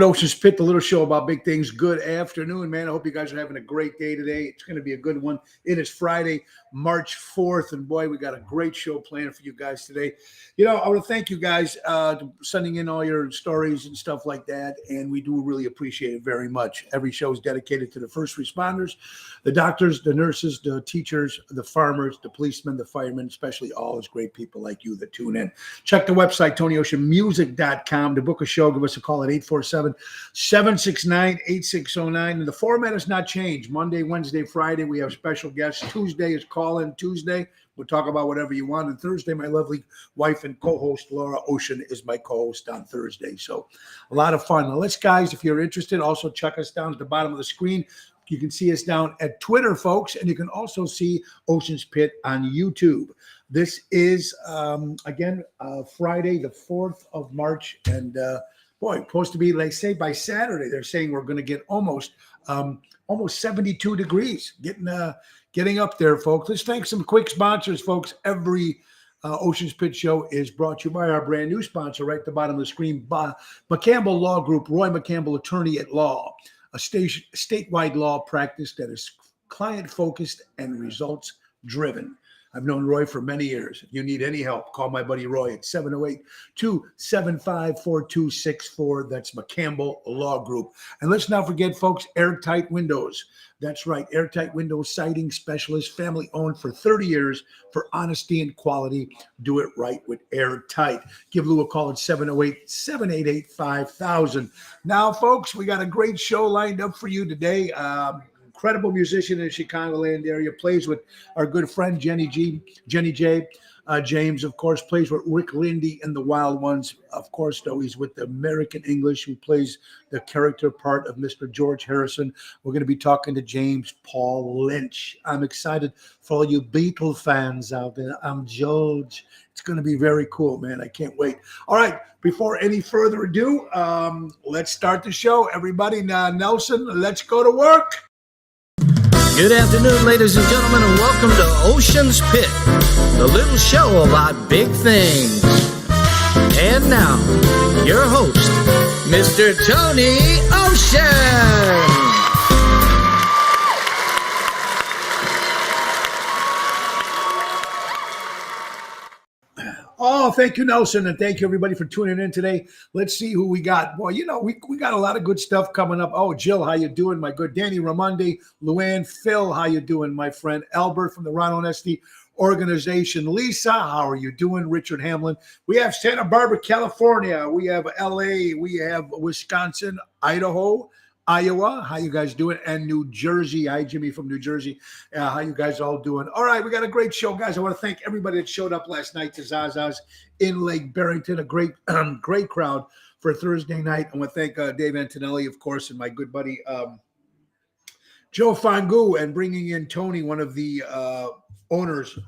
Ocean's Pit, the little show about big things. Good afternoon, man. I hope you guys are having a great day today. It's going to be a good one. It is Friday, March 4th, and boy, we got a great show planned for you guys today. You know, I want to thank you guys sending in all your stories and stuff like that, and we do really appreciate it very much. Every show is dedicated to the first responders, the doctors, the nurses, the teachers, the farmers, the policemen, the firemen, especially all those great people like you that tune in. Check the website, TonyOceanMusic.com. To book a show, give us a call at 847-769-8609. And the format has not changed. Monday, Wednesday, Friday, we have special guests. Tuesday is call-in Tuesday. We'll talk about whatever you want. And Thursday, my lovely wife and co-host Laura Ocean is my co-host on Thursday. So a lot of fun. Now, let's, guys, if you're interested, also check us down at the bottom of the screen. You can see us down at Twitter, folks, and you can also see Ocean's Pit on YouTube. This is, again, Friday, the 4th of March, and boy, supposed to be, they say by Saturday, they're saying we're going to get almost 72 degrees, getting up there, folks. Let's thank some quick sponsors, folks. Every Ocean's Pit show is brought to you by our brand new sponsor right at the bottom of the screen, McCampbell Law Group, Roy McCampbell, attorney at law, a statewide law practice that is client-focused and results-driven. I've known Roy for many years. If you need any help, call my buddy Roy at 708-275-4264. That's McCampbell Law Group. And let's not forget, folks, Airtight Windows. That's right, Airtight Windows Siding Specialist, family-owned for 30 years for honesty and quality. Do it right with Airtight. Give Lou a call at 708-788-5000. Now, folks, we got a great show lined up for you today. Incredible musician in the Chicagoland area, plays with our good friend Jenny J. James, of course, plays with Rick Lindy and the Wild Ones. Of course, though, he's with the American English, who plays the character part of Mr. George Harrison. We're going to be talking to James Paul Lynch. I'm excited for all you Beatle fans out there. I'm George. It's going to be very cool, man. I can't wait. All right, before any further ado, let's start the show. Everybody, now, Nelson, let's go to work. Good afternoon, ladies and gentlemen, and welcome to Ocean's Pit, the little show about big things. And now, your host, Mr. Tony Ocean. Oh, thank you, Nelson, and thank you, everybody, for tuning in today. Let's see who we got. Boy, you know, we got a lot of good stuff coming up. Oh, Jill, how you doing, my good? Danny Ramondi, Luann, Phil, how you doing, my friend? Albert from the Ron Onesti organization. Lisa, how are you doing? Richard Hamlin. We have Santa Barbara, California. We have L.A. We have Wisconsin, Idaho, Iowa, how you guys doing? And New Jersey. Hi, Jimmy from New Jersey. How you guys all doing? All right, we got a great show, guys. I want to thank everybody that showed up last night to Zaza's in Lake Barrington. A great crowd for Thursday night. I want to thank Dave Antonelli, of course, and my good buddy Joe Fangu, and bringing in Tony, one of the owners,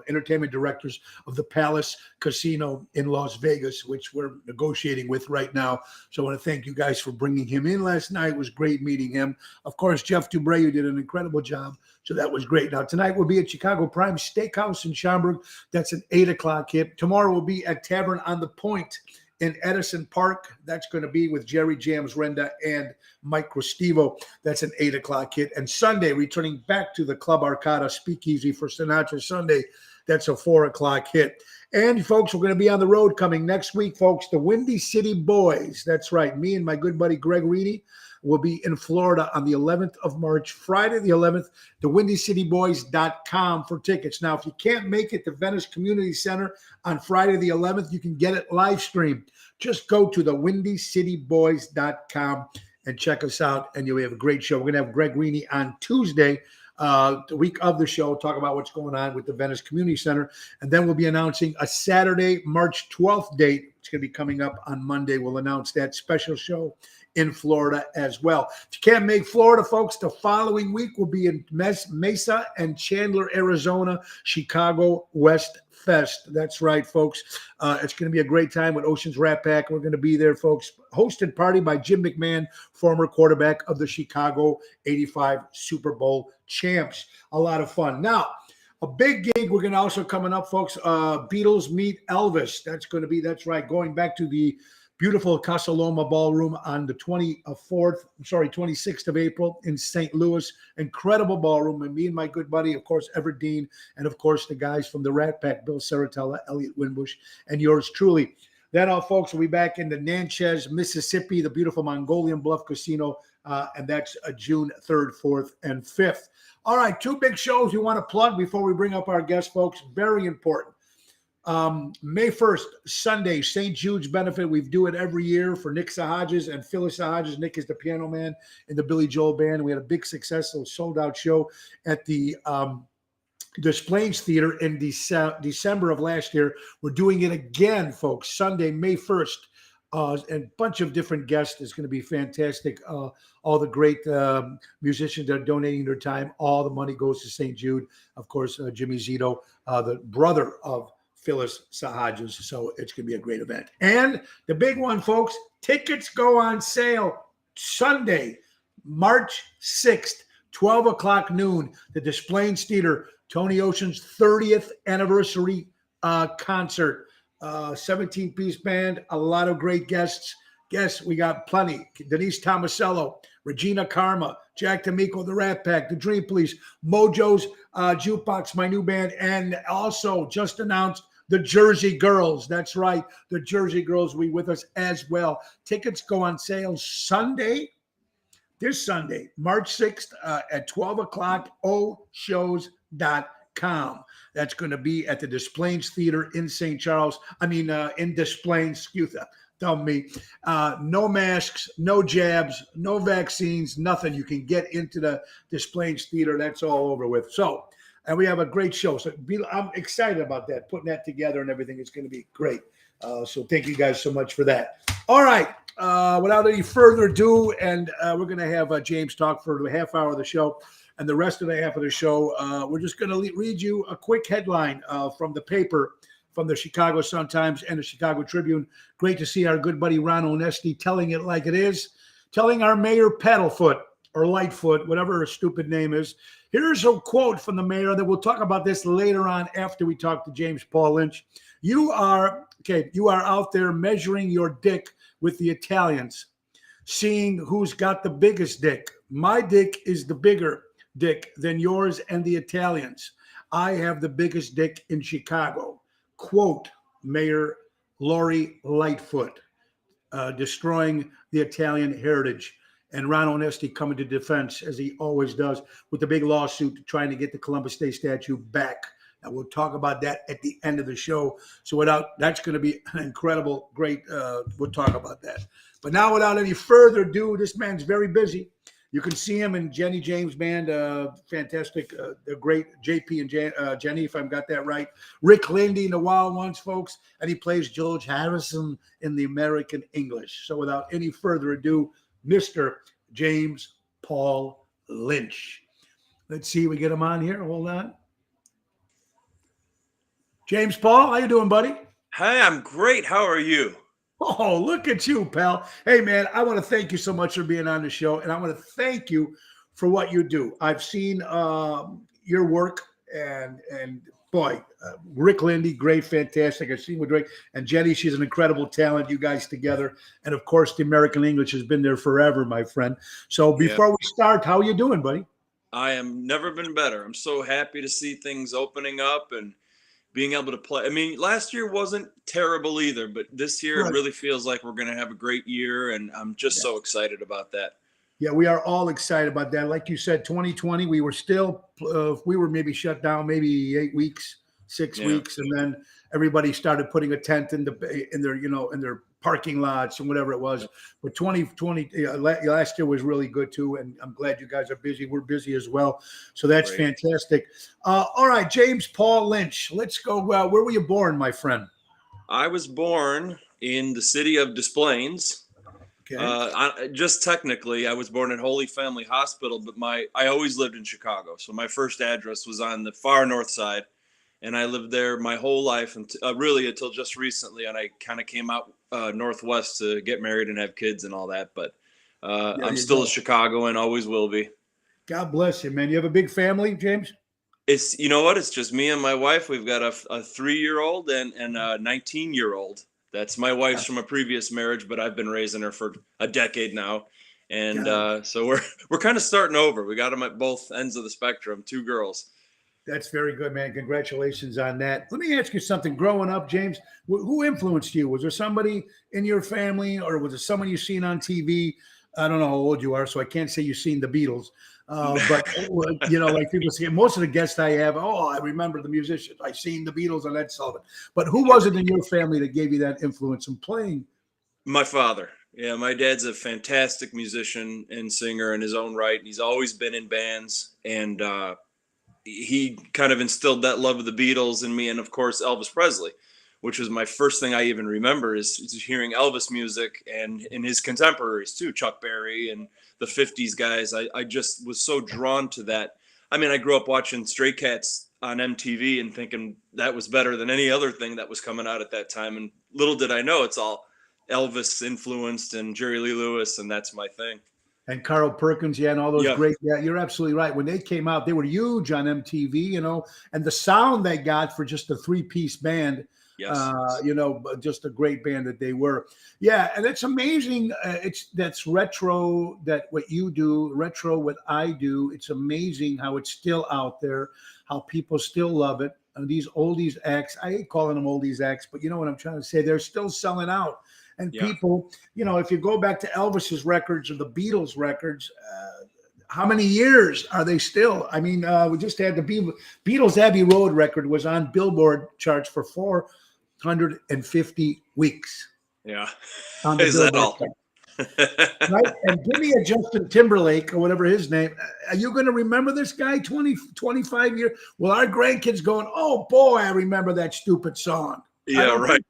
entertainment directors of the Palace Casino in Las Vegas, which we're negotiating with right now. So I want to thank you guys for bringing him in last night. It was great meeting him. Of course, Jeff Dubrey, you did an incredible job. So that was great. Now, tonight we'll be at Chicago Prime Steakhouse in Schaumburg. That's an 8 o'clock hit. Tomorrow we'll be at Tavern on the Point in Edison Park. That's going to be with Jerry Jams Renda and Mike Cristivo. That's an 8 o'clock hit. And Sunday, returning back to the Club Arcada Speakeasy for Sinatra Sunday. That's a 4 o'clock hit. And, folks, we're going to be on the road coming next week, folks. The Windy City Boys. That's right. Me and my good buddy Greg Reedy will be in Florida on the 11th of March, Friday the 11th, thewindycityboys.com for tickets. Now, if you can't make it to Venice Community Center on Friday the 11th, you can get it live stream. Just go to thewindycityboys.com and check us out, and you'll have a great show. We're going to have Greg Reedy on Tuesday, the week of the show, talk about what's going on with the Venice Community Center. And then we'll be announcing a Saturday, March 12th date. It's going to be coming up on Monday. We'll announce that special show in Florida as well. If you can't make Florida, folks, the following week will be in Mesa and Chandler, Arizona, Chicago West Fest. That's right, folks. It's going to be a great time with Ocean's Rat Pack. We're going to be there, folks. Hosted party by Jim McMahon, former quarterback of the Chicago 85 Super Bowl champs. A lot of fun. Now, a big gig we're going to also coming up, folks. Beatles meet Elvis. That's going to be, that's right, going back to the beautiful Casa Loma Ballroom on the 26th of April in St. Louis. Incredible ballroom. And me and my good buddy, of course, Everett Dean, and of course, the guys from the Rat Pack, Bill Saratella, Elliot Winbush, and yours truly. Then our folks will be back in the Natchez, Mississippi, the beautiful Mongolian Bluff Casino, and that's June 3rd, 4th, and 5th. All right, 2 big shows we want to plug before we bring up our guests, folks. Very important. May 1st, Sunday, St. Jude's benefit. We do it every year for Nick Sahajas and Phyllis Sahajas. Nick is the piano man in the Billy Joel band. We had a big successful sold-out show at the Des Plaines Theater in December of last year. We're doing it again, folks, Sunday, May 1st. And a bunch of different guests. It's going to be fantastic. All the great musicians that are donating their time. All the money goes to St. Jude. Of course, Jimmy Zito, the brother of Phyllis Sahajas. So it's going to be a great event. And the big one, folks, tickets go on sale Sunday, March 6th, 12 o'clock noon, the Des Plaines Theater, Tony Ocean's 30th anniversary concert. 17-piece band, a lot of great guests. We got plenty. Denise Tomasello, Regina Karma, Jack D'Amico, the Rat Pack, the Dream Police, Mojo's Jukebox, my new band, and also just announced the Jersey Girls. That's right. The Jersey Girls will be with us as well. Tickets go on sale this Sunday, March 6th at 12 o'clock, oshows.com. That's going to be at the Des Plaines Theater in St. Charles. In Des Plaines, excuse me. No masks, no jabs, no vaccines, nothing. You can get into the Des Plaines Theater. That's all over with. So, and we have a great show. So I'm excited about that, putting that together and everything. It's going to be great. So thank you guys so much for that. All right. Without any further ado, and we're going to have James talk for the half hour of the show. And the rest of the half of the show, we're just going to read you a quick headline from the paper, from the Chicago Sun-Times and the Chicago Tribune. Great to see our good buddy Ron Onesti telling it like it is, telling our mayor Paddlefoot or Lightfoot, whatever her stupid name is. Here's a quote from the mayor that we'll talk about this later on after we talk to James Paul Lynch. You are out there measuring your dick with the Italians, seeing who's got the biggest dick. My dick is the bigger dick than yours and the Italians. I have the biggest dick in Chicago. Quote, Mayor Lori Lightfoot, destroying the Italian heritage. And Ron Onesti coming to defense, as he always does, with the big lawsuit trying to get the Columbus Day statue back. And we'll talk about that at the end of the show. So that's going to be an incredible, great, we'll talk about that. But now, without any further ado, this man's very busy. You can see him in Jenny James Band, fantastic, the great JP and Jenny, if I've got that right. Rick Lindy in the Wild Ones, folks, and he plays George Harrison in the American English. So without any further ado, Mr. James Paul Lynch. Let's see, we get him on here. Hold on. James Paul, how you doing, buddy? Hi, I'm great. How are you? Oh, look at you, pal. Hey, man, I want to thank you so much for being on the show, and I want to thank you for what you do. I've seen your work, and boy, Rick Lindy, great, fantastic. I've seen with Rick and Jenny. She's an incredible talent, you guys together. And, of course, the American English has been there forever, my friend. So before we start, how are you doing, buddy? I am never been better. I'm so happy to see things opening up and being able to play. I mean, last year wasn't terrible either, but this year It really feels like we're going to have a great year, and I'm just so excited about that. Yeah, we are all excited about that. Like you said, 2020, we were still, we were maybe shut down maybe 8 weeks, 6 weeks, and then everybody started putting a tent in their parking lots and whatever it was. But 2020, last year was really good too, and I'm glad you guys are busy. We're busy as well, so that's fantastic. All right, James Paul Lynch, let's go. Where were you born, my friend? I was born in the city of Des Plaines. Okay. Just technically, I was born at Holy Family Hospital, but I always lived in Chicago. So my first address was on the far north side, and I lived there my whole life, really until just recently. And I kind of came out northwest to get married and have kids and all that. But I'm still a Chicagoan, always will be. God bless you, man. You have a big family, James? You know what? It's just me and my wife. We've got a 3-year-old and a 19-year-old. That's my wife's from a previous marriage, but I've been raising her for a decade now. And so we're kind of starting over. We got them at both ends of the spectrum, 2 girls. That's very good, man. Congratulations on that. Let me ask you something. Growing up, James, who influenced you? Was there somebody in your family, or was it someone you've seen on TV? I don't know how old you are, so I can't say you've seen the Beatles. But, like people say, most of the guests I have, I remember the musicians. I've seen the Beatles and Ed Sullivan. But who was it in your family that gave you that influence in playing? My father. Yeah, my dad's a fantastic musician and singer in his own right. He's always been in bands, and he kind of instilled that love of the Beatles in me, and of course Elvis Presley, which was my first thing I even remember is hearing Elvis music and in his contemporaries too, Chuck Berry and the 50s guys. I just was so drawn to that. I mean, I grew up watching Stray Cats on MTV and thinking that was better than any other thing that was coming out at that time. And little did I know it's all Elvis influenced and Jerry Lee Lewis, and that's my thing. And Carl Perkins, and all those great. Yeah, you're absolutely right. When they came out, they were huge on MTV, and the sound they got for just a 3-piece band. Yes. Just a great band that they were. Yeah, and it's amazing. That's retro. That what you do, retro. What I do. It's amazing how it's still out there. How people still love it. And these oldies acts. I hate calling them oldies acts, but you know what I'm trying to say. They're still selling out. And people, if you go back to Elvis's records or the Beatles records, how many years are they still? I mean, we just had the Beatles Abbey Road record was on Billboard charts for 450 weeks. Yeah. Is that all? Right? And give me a Justin Timberlake or whatever his name. Are you going to remember this guy 20, 25 years? Well, our grandkids going, oh, boy, I remember that stupid song. Yeah, right.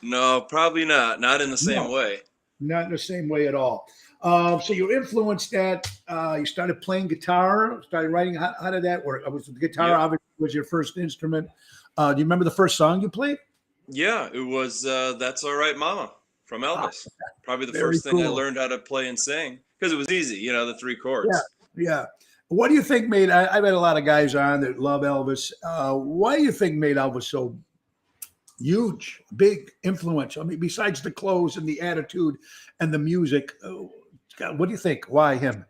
No, probably not. Not in the same way. Not in the same way at all. So you influenced that. You started playing guitar, started writing. How did that work? Was the guitar obviously was your first instrument? Do you remember the first song you played? Yeah, it was "That's All Right, Mama" from Elvis. Probably the first thing I learned how to play and sing because it was easy. The 3 chords. Yeah. What do you think made? I've had a lot of guys on that love Elvis. What do you think made Elvis so huge, big, influential? I mean, besides the clothes and the attitude and the music, what do you think? Why him?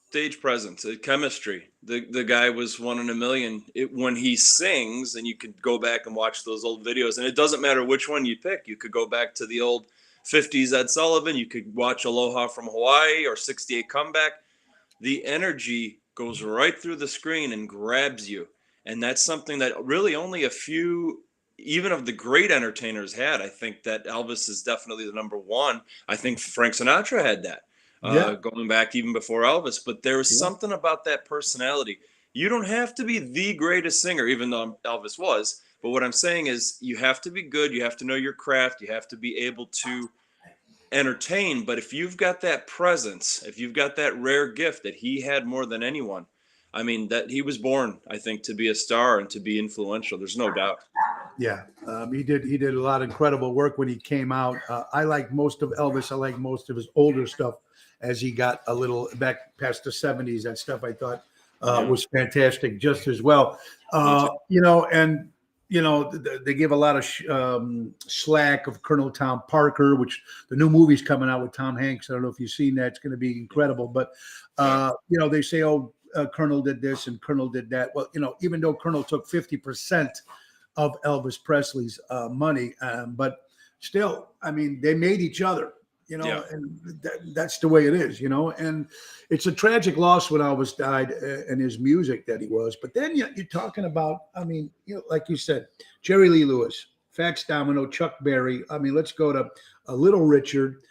Stage presence, chemistry. The guy was 1 in a million. When he sings, and you could go back and watch those old videos, and it doesn't matter which one you pick. You could go back to the old 50s Ed Sullivan. You could watch Aloha from Hawaii or 68 Comeback. The energy goes right through the screen and grabs you. And that's something that really only a few, even of the great entertainers had. I think that Elvis is definitely the number one. I think Frank Sinatra had that. Going back even before Elvis, but there was something about that personality. You don't have to be the greatest singer, even though Elvis was. But what I'm saying is you have to be good. You have to know your craft. You have to be able to entertain. But if you've got that presence, if you've got that rare gift that he had more than anyone, I mean, that he was born, I think, to be a star and to be influential. There's no doubt. Yeah, he did a lot of incredible work when he came out. I like most of Elvis. I like most of his older stuff. As he got a little back past the 70s, that stuff I thought was fantastic just as well. They give a lot of slack of Colonel Tom Parker, which the new movie's coming out with Tom Hanks. I don't know if you've seen that. It's going to be incredible. But, they say, Colonel did this and Colonel did that. Well, even though Colonel took 50% of Elvis Presley's money, but still, I mean, they made each other. And that's the way it is, and it's a tragic loss when Elvis died and his music that he was. But then you're talking about, like you said, Jerry Lee Lewis, Fats Domino, Chuck Berry. I mean, let's go to Little Richard,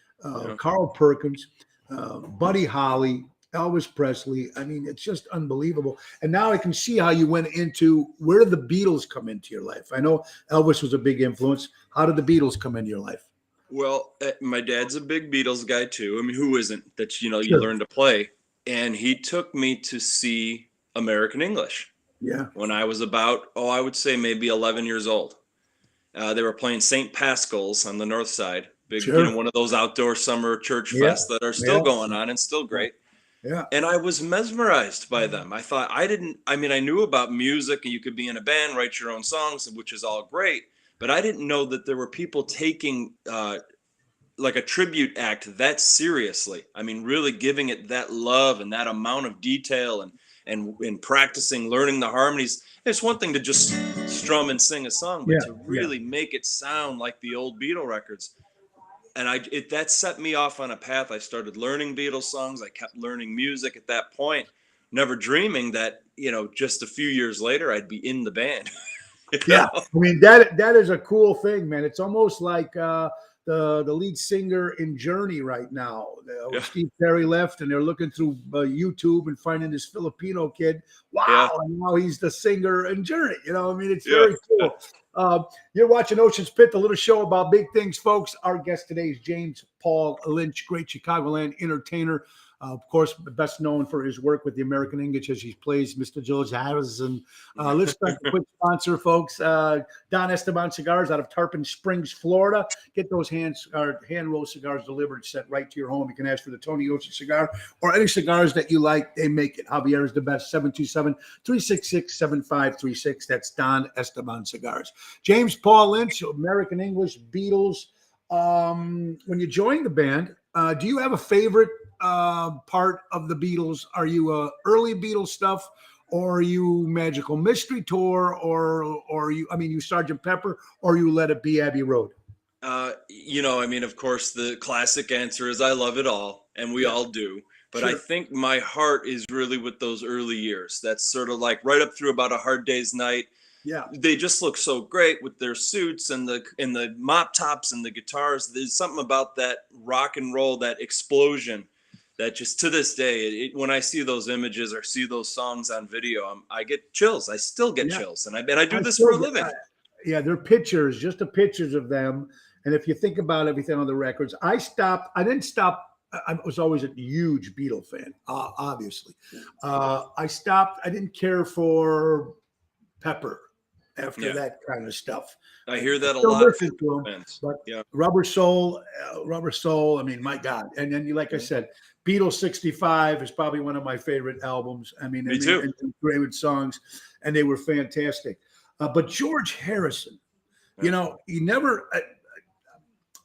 Carl Perkins, Buddy Holly, Elvis Presley. I mean, it's just unbelievable. And now I can see how you went into, where did the Beatles come into your life? I know Elvis was a big influence. How did the Beatles come into your life? Well, my dad's a big Beatles guy too. I mean, who isn't? That you learn to play, and he took me to see American English. Yeah. When I was about, I would say maybe 11 years old. They were playing St. Pascal's on the north side, big, one of those outdoor summer church fests that are still going on and still great. Yeah. And I was mesmerized by them. I thought I knew about music and you could be in a band, write your own songs, which is all great. but I didn't know that there were people taking like a tribute act that seriously. I mean, really giving it that love and that amount of detail, and practicing, learning the harmonies. It's one thing to just strum and sing a song, but to really make it sound like the old Beatle records. And that set me off on a path. I started learning Beatles songs. I kept learning music at that point, never dreaming that, just a few years later, I'd be in the band. Yeah. I mean, that is a cool thing, man. It's almost like the lead singer in Journey right now. Steve Perry left, and they're looking through YouTube and finding this Filipino kid. Wow. Yeah. And now he's the singer in Journey. I mean, it's very cool. You're watching Ocean's Pit, the little show about big things, folks. Our guest today is James Paul Lynch, great Chicagoland entertainer. Of course, best known for his work with the American English as he plays Mr. George Harrison. Let's start the quick sponsor, folks. Don Esteban Cigars out of Tarpon Springs, Florida. Get those hand rolled cigars delivered, sent right to your home. You can ask for the Tony Ocean cigar or any cigars that you like. They make it. Javier is the best. 727-366-7536. That's Don Esteban Cigars. James Paul Lynch, American English, Beatles. When you joined the band, do you have a favorite part of the Beatles? Are you early Beatles stuff, or are you Magical Mystery Tour, or you Sgt. Pepper, or you Let It Be Abbey Road? Of course, the classic answer is I love it all, and we all do. But sure. I think my heart is really with those early years. That's sort of like right up through about A Hard Day's Night. Yeah, they just look so great with their suits and the mop tops and the guitars. There's something about that rock and roll, that explosion, that just to this day, when I see those images or see those songs on video, I get chills. I still get chills, and I do this for a living. They're pictures, just the pictures of them. And if you think about everything on the records, I didn't stop. I was always a huge Beatle fan, obviously. I stopped. I didn't care for Pepper after that kind of stuff. I hear that a lot. But Rubber Soul. I mean, my God. And then, like I said, Beatles 65 is probably one of my favorite albums. Me too. And great songs, and they were fantastic. But George Harrison, he never.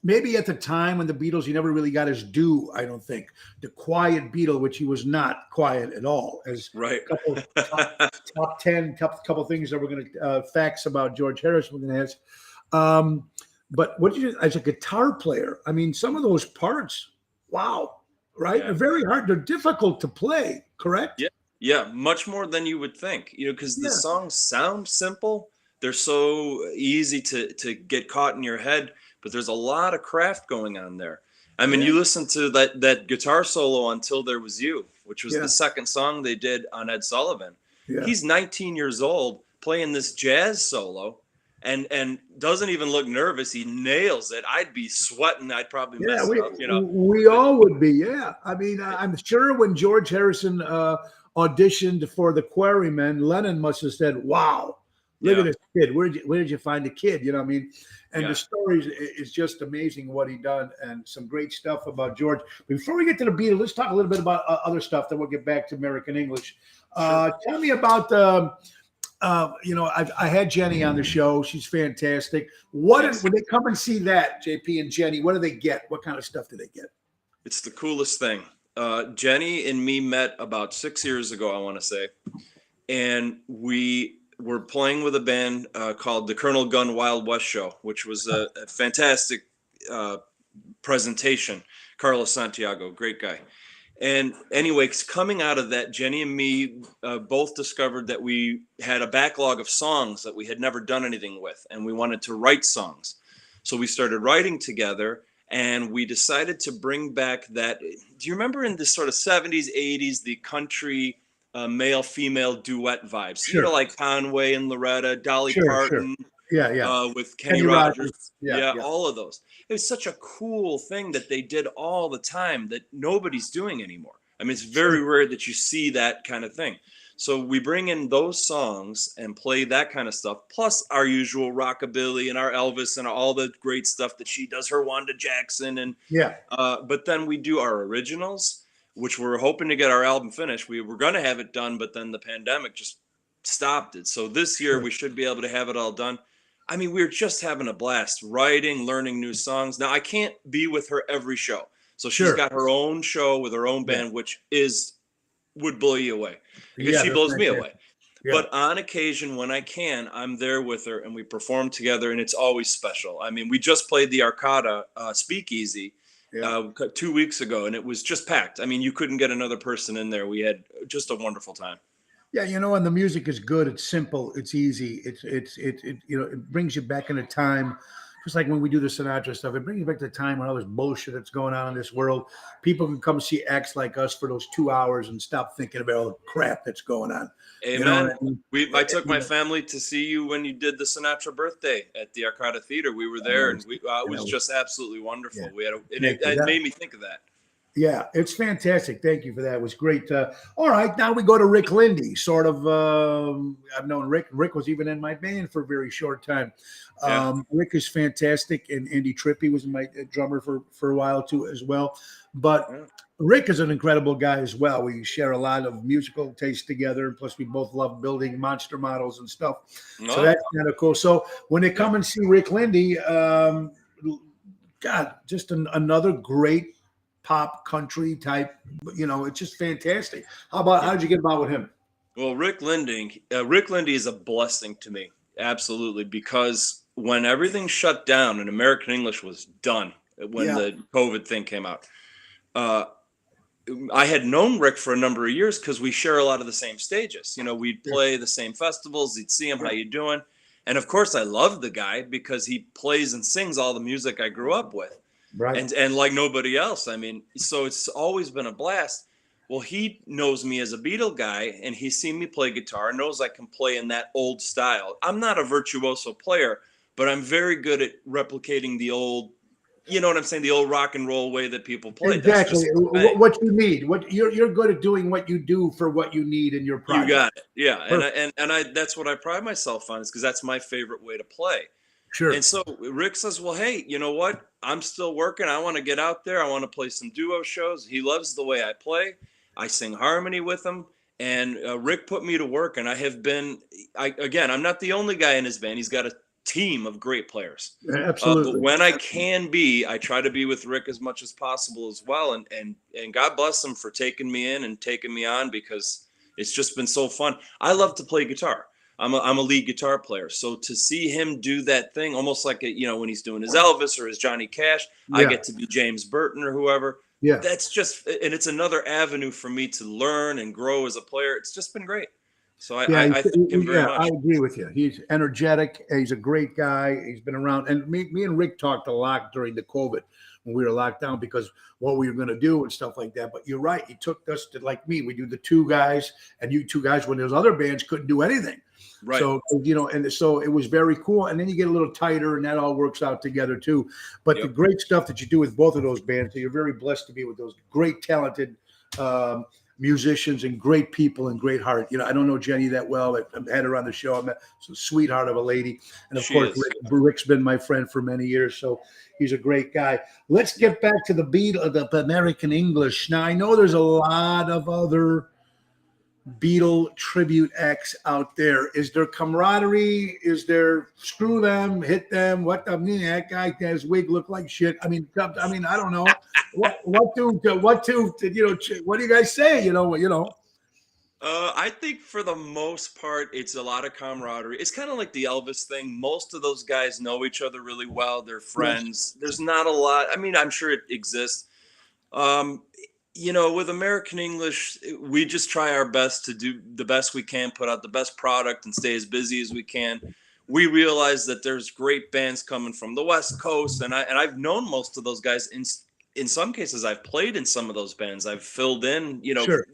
Maybe at the time when the Beatles, he never really got his due, I don't think. The quiet Beatle, which he was not quiet at all. As right. A couple top 10, couple things that we're going to facts about George Harrison we're going to ask. But what did you, as a guitar player, some of those parts, wow, right? Yeah. They're very hard. They're difficult to play, correct? Yeah, much more than you would think, because the songs sound simple. They're so easy to get caught in your head. But there's a lot of craft going on there. You listen to that guitar solo Until There Was You, which was the second song they did on Ed Sullivan. Yeah. He's 19 years old playing this jazz solo and doesn't even look nervous. He nails it. I'd be sweating. I'd probably mess it up. We all would be. Yeah. I'm sure when George Harrison auditioned for the Quarrymen, Lennon must have said, wow, look at this kid. Where did you find the kid? And the story is just amazing what he done, and some great stuff about George. Before we get to the Beatles, let's talk a little bit about other stuff. Then we'll get back to American English. Sure. Tell me about I had Jenny on the show. She's fantastic. When they come and see that, JP and Jenny, what do they get? What kind of stuff do they get? It's the coolest thing. Jenny and me met about 6 years ago, I want to say, and we were playing with a band called the Colonel Gunn Wild West Show, which was a fantastic presentation. Carlos Santiago, great guy. And anyway, coming out of that, Jenny and me both discovered that we had a backlog of songs that we had never done anything with, and we wanted to write songs. So we started writing together, and we decided to bring back that. Do you remember in the sort of 70s, 80s, the country male-female duet vibes? Sure. Like Conway and Loretta, Dolly Parton. Sure. Yeah. With Kenny Rogers. Yeah, all of those. It was such a cool thing that they did all the time that nobody's doing anymore. It's very rare that you see that kind of thing. So we bring in those songs and play that kind of stuff, plus our usual rockabilly and our Elvis and all the great stuff that she does, her Wanda Jackson. And but then we do our originals, which we're hoping to get our album finished. We were going to have it done, but then the pandemic just stopped it. So this year we should be able to have it all done. I mean, we were just having a blast writing, learning new songs. Now I can't be with her every show. So she's Sure. got her own show with her own band, which would blow you away because she they're blows me fantastic. away. Yeah. But on occasion, when I can, I'm there with her and we perform together, and it's always special. I mean, we just played the Arcada Speakeasy Yeah. 2 weeks ago, and it was just packed. I mean, you couldn't get another person in there. We had just a wonderful time. Yeah, and the music is good. It's simple. It's easy. It brings you back in a time, just like when we do the Sinatra stuff. It brings you back to the time when all this bullshit that's going on in this world. People can come see acts like us for those 2 hours and stop thinking about all the crap that's going on. Amen. You know what I mean? I took my family to see you when you did the Sinatra birthday at the Arcada Theater. We were there, and it was just absolutely wonderful. Yeah. It made me think of that. Yeah, it's fantastic. Thank you for that. It was great. All right, now we go to Rick Lindy. Sort of, I've known Rick. Rick was even in my band for a very short time. Rick is fantastic, and Andy Trippy was my drummer for a while too, as well. But Rick is an incredible guy as well. We share a lot of musical taste together. Plus, we both love building monster models and stuff. So that's kind of cool. So when they come and see Rick Lindy, God, just another great pop country type, it's just fantastic. How did you get about with him? Well, Rick Lindy is a blessing to me. Absolutely. Because when everything shut down and American English was done, when the COVID thing came out, I had known Rick for a number of years because we share a lot of the same stages. We'd play the same festivals. He'd see him, how you doing? And of course I love the guy because he plays and sings all the music I grew up with. Right. And like nobody else. I mean, so it's always been a blast. Well, he knows me as a Beatle guy, and he's seen me play guitar, knows I can play in that old style. I'm not a virtuoso player, but I'm very good at replicating the old, you know what I'm saying, the old rock and roll way that people play. Exactly. What you need. What you're good at doing what you do for what you need in your project. You got it. Yeah. And I that's what I pride myself on, is because that's my favorite way to play. Sure. And so Rick says, well, hey, you know what? I'm still working. I want to get out there. I want to play some duo shows. He loves the way I play. I sing harmony with him. And Rick put me to work. And I have been, I'm not the only guy in his band. He's got a team of great players. Absolutely. But when I can be, I try to be with Rick as much as possible as well. And God bless him for taking me in and taking me on, because it's just been so fun. I love to play guitar. I'm a lead guitar player. So to see him do that thing, almost like, when he's doing his Elvis or his Johnny Cash, I get to be James Burton or whoever. Yeah. That's just, and it's another avenue for me to learn and grow as a player. It's just been great. So I thank him very much. I agree with you. He's energetic. He's a great guy. He's been around. And me and Rick talked a lot during the COVID when we were locked down, because what we were going to do and stuff like that. But you're right. He took us to, like me, we do the two guys, and you two guys, when those other bands couldn't do anything. Right. So, and so it was very cool. And then you get a little tighter, and that all works out together too. But the great stuff that you do with both of those bands, so you're very blessed to be with those great, talented musicians and great people and great heart. I don't know Jenny that well. I've had her on the show. I'm a sweetheart of a lady. And of course, Rick's been my friend for many years. So he's a great guy. Let's get back to the American English. Now, I know there's a lot of other Beatle tribute acts out there. Is there camaraderie? Is there screw them, hit them? That guy, his wig looked like shit. I mean, I don't know. What do you guys say? I think for the most part, it's a lot of camaraderie. It's kind of like the Elvis thing. Most of those guys know each other really well. They're friends. There's not a lot. I mean, I'm sure it exists. With American English, we just try our best to do the best we can, put out the best product, and stay as busy as we can. We realize that there's great bands coming from the West Coast, and I've known most of those guys. In some cases, I've played in some of those bands. I've filled in,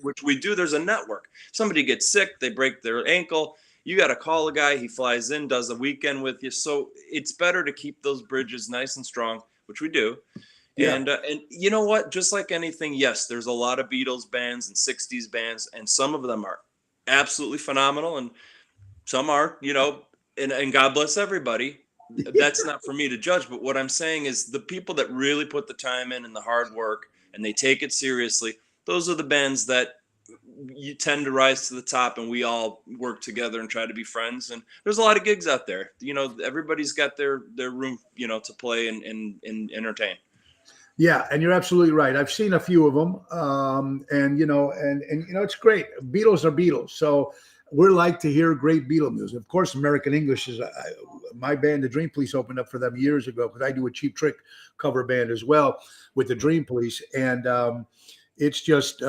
which we do. There's a network. Somebody gets sick, they break their ankle. You got to call a guy. He flies in, does a weekend with you. So it's better to keep those bridges nice and strong, which we do. Yeah. And you know what? Just like anything, yes, there's a lot of Beatles bands and 60s bands, and some of them are absolutely phenomenal, and some are, and God bless everybody. That's not for me to judge. But what I'm saying is the people that really put the time in and the hard work, and they take it seriously, those are the bands that you tend to rise to the top, and we all work together and try to be friends. And there's a lot of gigs out there. Everybody's got their room, to play and entertain. Yeah, and you're absolutely right. I've seen a few of them, and it's great. Beatles are Beatles, so we're like to hear great Beatle music. Of course, American English is my band, the Dream Police, opened up for them years ago because I do a Cheap Trick cover band as well with the Dream Police, and it's just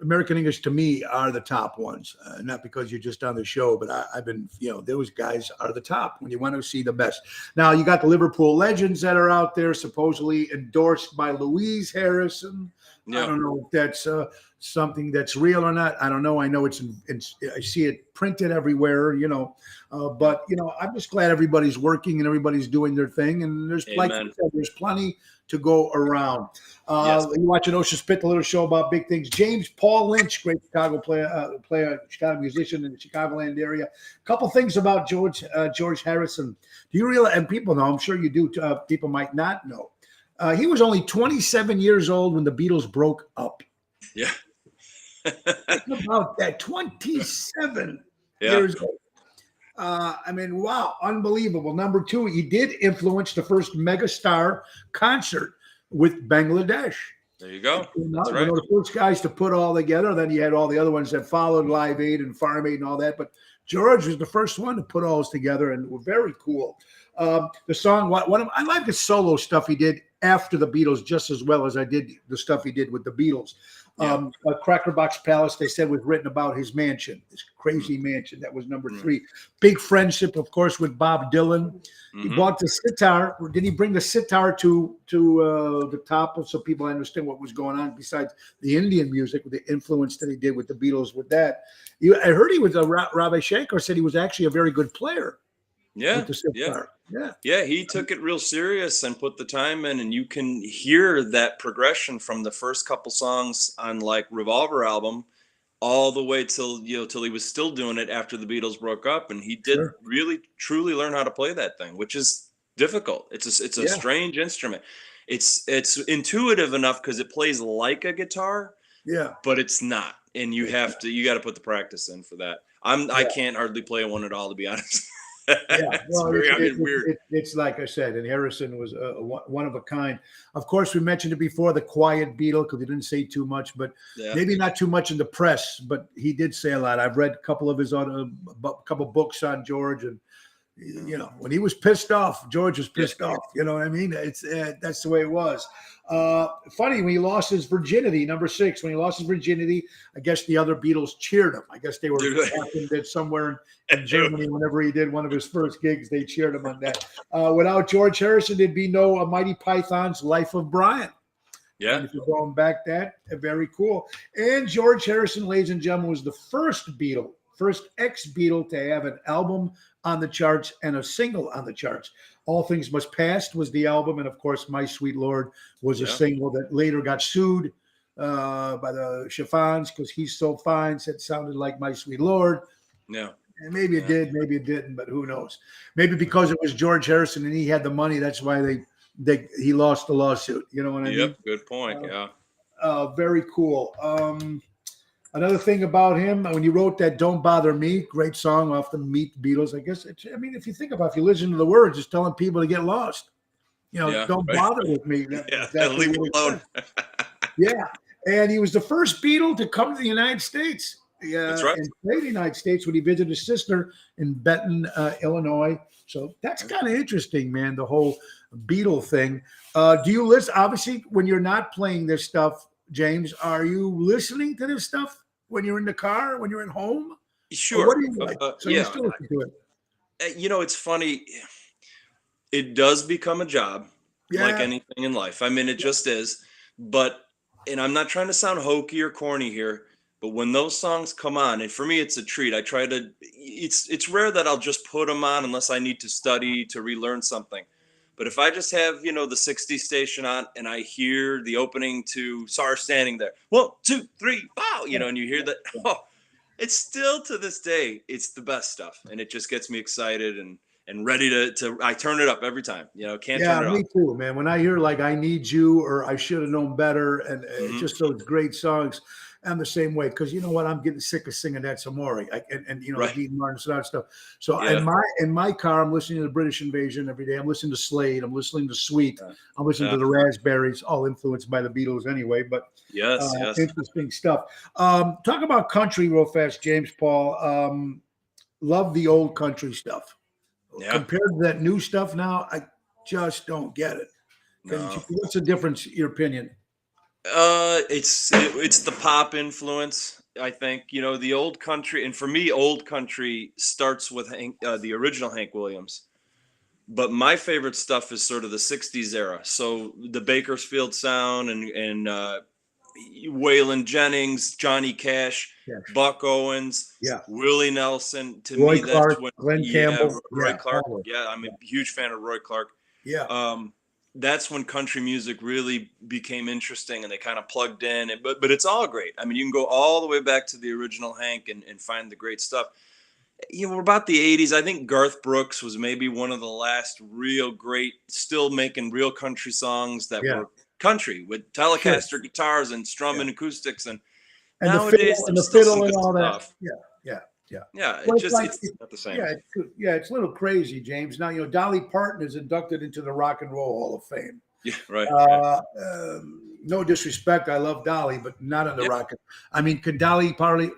American English to me are the top ones. Not because you're just on the show, but I've been, those guys are the top when you want to see the best. Now you got the Liverpool Legends that are out there, supposedly endorsed by Louise Harrison. Yeah. I don't know if that's something that's real or not. I don't know. I know it's I see it printed everywhere, but I'm just glad everybody's working and everybody's doing their thing. And there's, like you said, there's plenty to go around. Yes. You watching Ocean's Pit, the little show about big things. James Paul Lynch, great Chicago player, Chicago musician in the Chicagoland area. A couple things about George Harrison. Do you realize, and people know, I'm sure you do, people might not know, he was only 27 years old when the Beatles broke up. Yeah. Think about that, 27 years old. Wow, unbelievable. Number two, he did influence the first megastar concert with Bangladesh. There you go. That's right. The first guys to put all together. Then you had all the other ones that followed, Live Aid and Farm Aid and all that. But George was the first one to put all this together, and were very cool. The song, I like the solo stuff he did after the Beatles just as well as I did the stuff he did with the Beatles. Yeah. Cracker Box Palace, they said, was written about his mansion, this crazy mansion. That was number three. Big friendship, of course, with Bob Dylan. He bought the sitar. Did he bring the sitar to the top so people understand what was going on besides the Indian music, with the influence that he did with the Beatles with that? I heard he was Ravi Shankar said he was actually a very good player. Yeah. Yeah. He took it real serious and put the time in, and you can hear that progression from the first couple songs on like Revolver album all the way till he was still doing it after the Beatles broke up. And he did really truly learn how to play that thing, which is difficult. It's a strange instrument. It's intuitive enough because it plays like a guitar, but it's not. And you got to put the practice in for that. I can't hardly play one at all, to be honest. Weird. It's like I said, and Harrison was one of a kind. Of course, we mentioned it before, the quiet Beatle, because he didn't say too much, but maybe not too much in the press, but he did say a lot. I've read a couple of his couple books on George, and when he was pissed off, George was pissed off. You know what I mean? It's that's the way it was. Funny, when he lost his virginity, number 6, when he lost his virginity, I guess the other Beatles cheered him. I guess they were watching somewhere in Germany whenever he did one of his first gigs. They cheered him on that. Without George Harrison, there'd be no Mighty Python's Life of Brian. Yeah. And if you're going back very cool. And George Harrison, ladies and gentlemen, was the first ex-Beatle to have an album on the charts and a single on the charts. All Things Must Pass was the album, and of course, My Sweet Lord was a single that later got sued by the Chiffons because He's So Fine said sounded like My Sweet Lord. Yeah. And maybe it did, maybe it didn't, but who knows? Maybe because it was George Harrison and he had the money, that's why he lost the lawsuit. You know what I mean? Yep, good point. Very cool. Another thing about him, when he wrote that "Don't Bother Me," great song off the Meet Beatles. I guess if you listen to the words, it's telling people to get lost. Don't bother with me. Leave me alone. And he was the first Beatle to come to the United States. That's right. And play the United States when he visited his sister in Benton, Illinois. So that's kind of interesting, man. The whole Beatle thing. Do you listen? Obviously, when you're not playing this stuff, James, are you listening to this stuff when you're in the car, when you're at home? Sure. What do you like? You still listen to it. It's funny. It does become a job, like anything in life. I mean, it just is. And I'm not trying to sound hokey or corny here, but when those songs come on, and for me, it's a treat. I try to. It's rare that I'll just put them on unless I need to study to relearn something. But if I just have, the 60 station on and I hear the opening to "Star Standing There," 1, 2, 3, wow, and you hear that, it's still to this day, it's the best stuff. And it just gets me excited. And and ready to I turn it up every time. Can't Yeah, turn it me off. too, man. When I hear like "I Need You" or "I Should Have Known Better," and it's Mhm. just those great songs, I'm the same way because you know what? I'm getting sick of singing that Samori and the Right. Dean Martin Sinatra stuff. So Yeah. in my car, I'm listening to the British Invasion every day. I'm listening to Slade. I'm listening to Sweet. Yeah. I'm listening to the Raspberries, all influenced by the Beatles anyway. But Yes. interesting stuff. Talk about country real fast, James Paul. Love the old country stuff. Yeah. Compared to that new stuff now, I just don't get it. No. What's the difference? Your opinion? It's the pop influence. I think the old country, and for me, old country starts with the original Hank Williams. But my favorite stuff is sort of the '60s era. So the Bakersfield sound and Waylon Jennings, Johnny Cash, Yeah. Buck Owens, Yeah. Willie Nelson. To Roy me, Clark, that's when Glenn Campbell. Roy Yeah, Clark. all of Yeah, I'm a huge fan of Roy Clark. Yeah. That's when country music really became interesting, and they kind of plugged in. But it's all great. I mean, you can go all the way back to the original Hank and find the great stuff. We're about the '80s. I think Garth Brooks was maybe one of the last real great, still making real country songs that Yeah. were country with Telecaster guitars and strumming acoustics. And nowadays, the there's still some fiddle and good all that. stuff. Yeah. Yeah, Well, it's not the same. It's a little crazy, James. Now Dolly Parton is inducted into the Rock and Roll Hall of Fame. Yeah, right. No disrespect, I love Dolly, but not in the Yeah. rock. I mean, can Dolly Parton?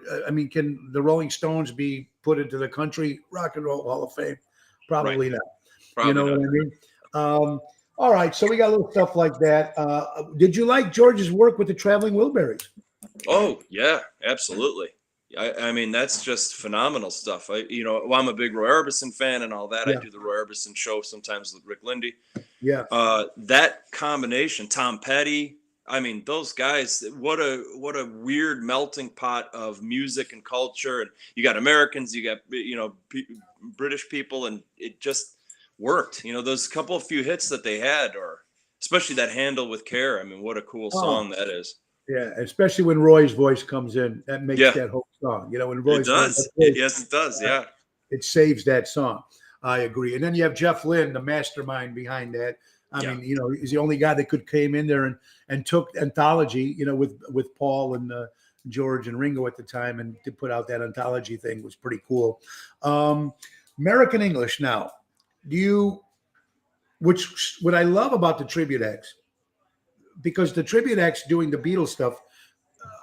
Can the Rolling Stones be put into the Country Rock and Roll Hall of Fame? Probably not. Probably You know not. what I mean? All right, so we got a little stuff like that. Did you like George's work with the Traveling Wilburys? Oh yeah, absolutely. I mean, that's just phenomenal stuff. I'm a big Roy Orbison fan and all that. Yeah. I do the Roy Orbison show sometimes with Rick Lindy. Yeah. That combination, Tom Petty. I mean, those guys. What a weird melting pot of music and culture. And you got Americans, you got British people, and it just worked. Those couple of few hits that they had, or especially that "Handle with Care." I mean, what a cool song that is. Yeah, especially when Roy's voice comes in, that makes that whole song. When Roy's it does. voice, Yes, it does. Yeah. It saves that song. I agree. And then you have Jeff Lynne, the mastermind behind that. I mean, he's the only guy that came in there and took anthology, with Paul and George and Ringo at the time, and to put out that anthology thing was pretty cool. American English now. What I love about the tribute acts, because the tribute acts doing the Beatles stuff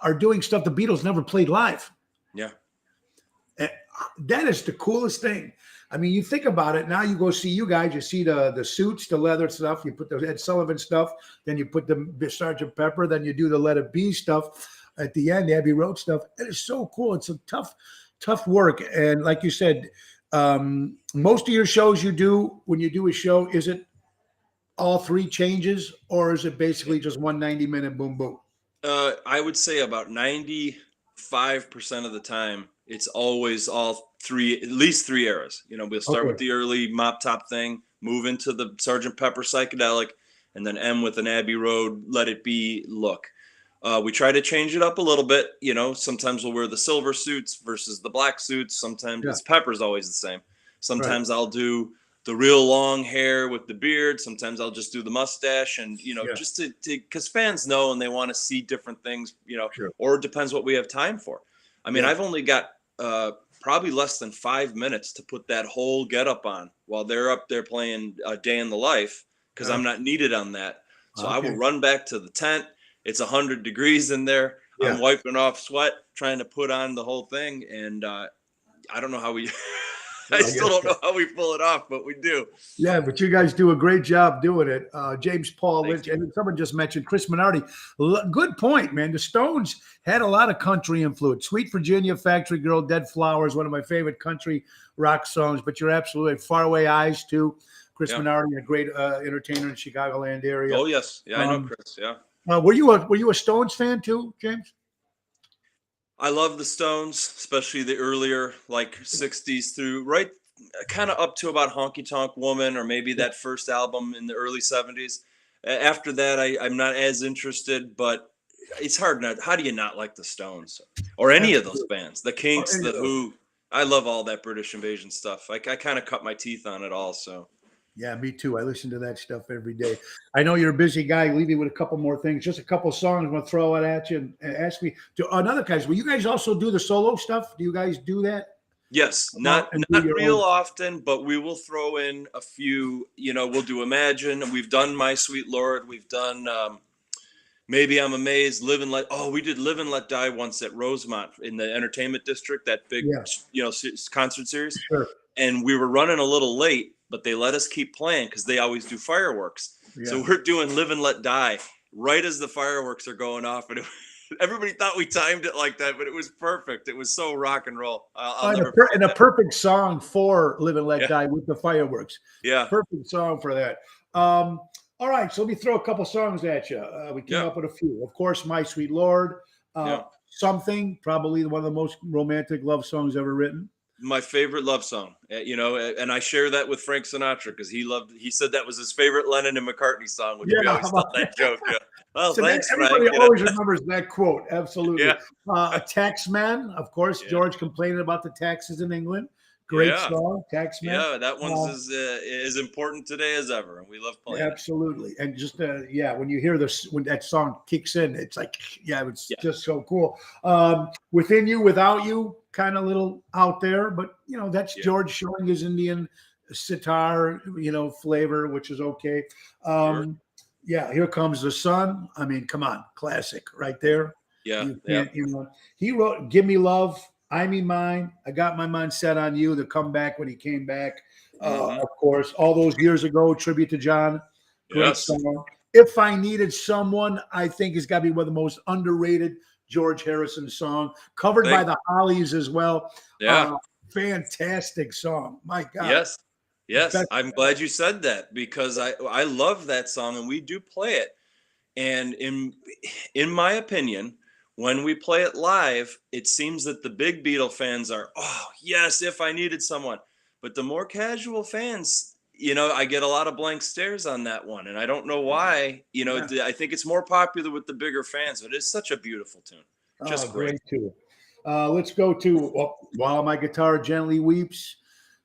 are doing stuff the Beatles never played live. Yeah. And that is the coolest thing. I mean, you think about it. Now you go see you guys, you see the suits, the leather stuff, you put the Ed Sullivan stuff, then you put the Sgt. Pepper, then you do the Let It Be stuff at the end, the Abbey Road stuff. It is so cool. It's a tough work. And like you said, most of your shows you do, when you do a show, is it all three changes, or is it basically just 190-minute boom boom? I would say about 95% of the time, it's always all three, at least three eras. We'll start with the early Mop Top thing, move into the Sgt. Pepper psychedelic, and then end with an Abbey Road Let It Be look. We try to change it up a little bit. Sometimes we'll wear the silver suits versus the black suits. Sometimes it's Pepper's always the same. Sometimes I'll do the real long hair with the beard. Sometimes I'll just do the mustache, and just to because fans know and they want to see different things, or it depends what we have time for. I mean, I've only got probably less than 5 minutes to put that whole getup on while they're up there playing A Day in the Life, because I'm not needed on that. So I will run back to the tent. It's 100 degrees in there. Yeah. I'm wiping off sweat, trying to put on the whole thing, and I don't know how we. I still don't know how we pull it off, but we do. Yeah, but you guys do a great job doing it. James Paul Lynch, and someone just mentioned Chris Minardi. Good point, man. The Stones had a lot of country influence. Sweet Virginia, Factory Girl, Dead Flowers, one of my favorite country rock songs. But you're absolutely right. Faraway Eyes, too. Chris Minardi, a great entertainer in the Chicagoland area. Oh, yes. Yeah, I know Chris, yeah. Were you a Stones fan, too, James? I love the Stones, especially the earlier, like 60s through right kind of up to about Honky Tonk Woman, or maybe that first album in the early 70s. After that, I'm not as interested, but it's hard not. How do you not like the Stones or any of those bands? The Kinks, the Who, I love all that British invasion stuff. I kind of cut my teeth on it all. So Yeah, me too. I listen to that stuff every day. I know you're a busy guy. Leave me with a couple more things. Just a couple songs I'm going to throw it at you and ask me to another guys. Will you guys also do the solo stuff? Do you guys do that? yes, not And do not your real own? often, but we will throw in a few. We'll do Imagine. We've done My Sweet Lord. We've done Maybe I'm Amazed. Live and Let. Oh, we did Live and Let Die once at Rosemont in the Entertainment District. That big Yeah, concert series. sure. And we were running a little late, but they let us keep playing because they always do fireworks. So Yeah. we're doing Live and Let Die right as the fireworks are going off, and everybody thought we timed it like that, but it was perfect. It was so rock and roll. I'll And never forget and a that. perfect song for Live and Let Yeah, Die with the fireworks. yeah, Perfect song for that. All right, so let me throw a couple songs at you. We came yeah, up with a few. Of course, My Sweet Lord. yeah. Something, probably one of the most romantic love songs ever written. My favorite love song, and I share that with Frank Sinatra because he said that was his favorite Lennon and McCartney song, which we Yeah, how always tell about that joke. Yeah. Well, so that thanks, Frank. everybody always remembers that quote. Absolutely. Yeah, A Taxman, of course. yeah, George complaining about the taxes in England. Great yeah, song, Taxman. yeah. That one's Uh, as important today as ever, and we love playing it. Absolutely, and just yeah, when you hear this, when that song kicks in, it's like yeah, it's Yeah, just so cool. Within You, Without You, kind of little out there, but that's yeah, George showing his Indian sitar, flavor, which is okay. sure. Um, yeah, Here Comes the Sun. I mean, come on, classic right there. Yeah, You yeah. can't, he wrote "Give Me Love," "I Me Mine," "I Got My Mind Set on You," the comeback when he came back. Hmm. Of course, all those years ago, tribute to John, great Yes. song. "If I Needed Someone," I think has got to be one of the most underrated George Harrison song, covered by Thank. the Hollies as well. Yeah. Uh, Fantastic song. My God, Yes. Yes. best. I'm glad you said that because I love that song and we do play it. And in my opinion, when we play it live, it seems that the big Beatle fans are, oh yes, if I needed someone. But the more casual fans, I get a lot of blank stares on that one, and I don't know why. Yeah. I think it's more popular with the bigger fans, but it's such a beautiful tune, Oh, just great. great too. Let's go to "While My Guitar Gently Weeps."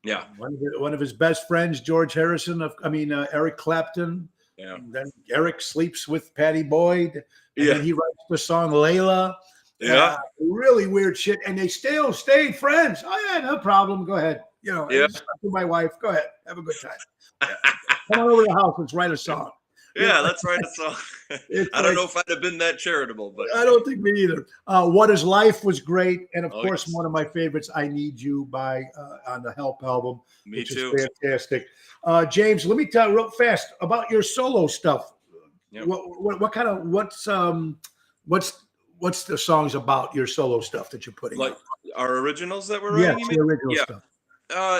Yeah, One of his best friends, George Harrison. Eric Clapton. yeah, Then Eric sleeps with Patty Boyd, and yeah, then he writes the song "Layla." yeah, Really weird shit, and they still stayed friends. Oh yeah, no problem. Go ahead. I yeah. just slept with my wife. Go ahead, have a good time. Yeah. Come on over to the house. Let's write a song. Yeah, let's write a song. It's I don't like know if I'd have been that charitable, but I don't think me either. "What Is Life" was great, and of oh course, yes, one of my favorites, "I Need You" by on the Help album, me which is too. fantastic. James, let me tell you real fast about your solo stuff. Yep. What kind of what's the songs about your solo stuff that you're putting Like out? our originals that we're Yes, writing, you the mean? original Yeah. stuff.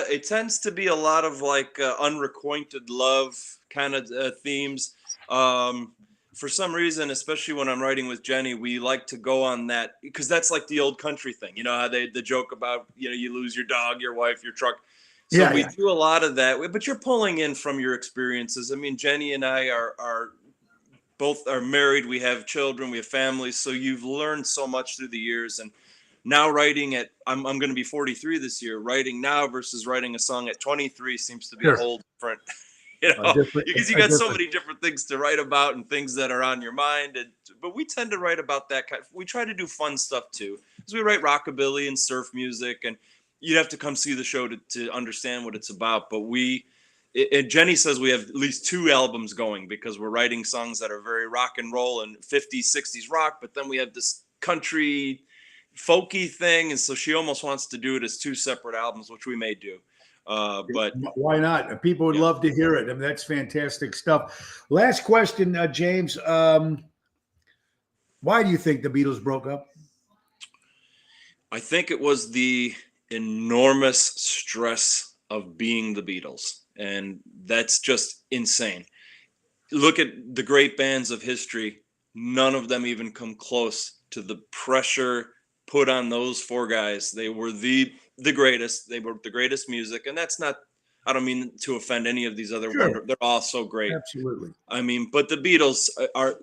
It tends to be a lot of like unrequited love kind of themes. For some reason, especially when I'm writing with Jenny, we like to go on that because that's like the old country thing. You know how the joke about you lose your dog, your wife, your truck. So Yeah, we yeah, do a lot of that. But you're pulling in from your experiences. I mean, Jenny and I are both are married. We have children. We have families. So you've learned so much through the years and now writing at I'm going to be 43 this year. Writing now versus writing a song at 23 seems to be a sure. whole different, A different, because you a got so different. many different things to write about and things that are on your mind. But we tend to write about that kind. We try to do fun stuff too, because we write rockabilly and surf music, and you'd have to come see the show to understand what it's about. But Jenny says we have at least 2 albums going because we're writing songs that are very rock and roll and 50s, 60s rock, but then we have this country folky thing, and so she almost wants to do it as 2 separate albums, which we may do. But Why not? People would yeah, love to hear it. I mean, that's fantastic stuff. Last question, James. Why do you think the Beatles broke up? I think it was the enormous stress of being the Beatles, and that's just insane. Look at the great bands of history. None of them even come close to the pressure put on those 4 guys. They were the greatest. They were the greatest music, and that's not. I don't mean to offend any of these other Sure, They're all so great. absolutely. I mean, but the Beatles are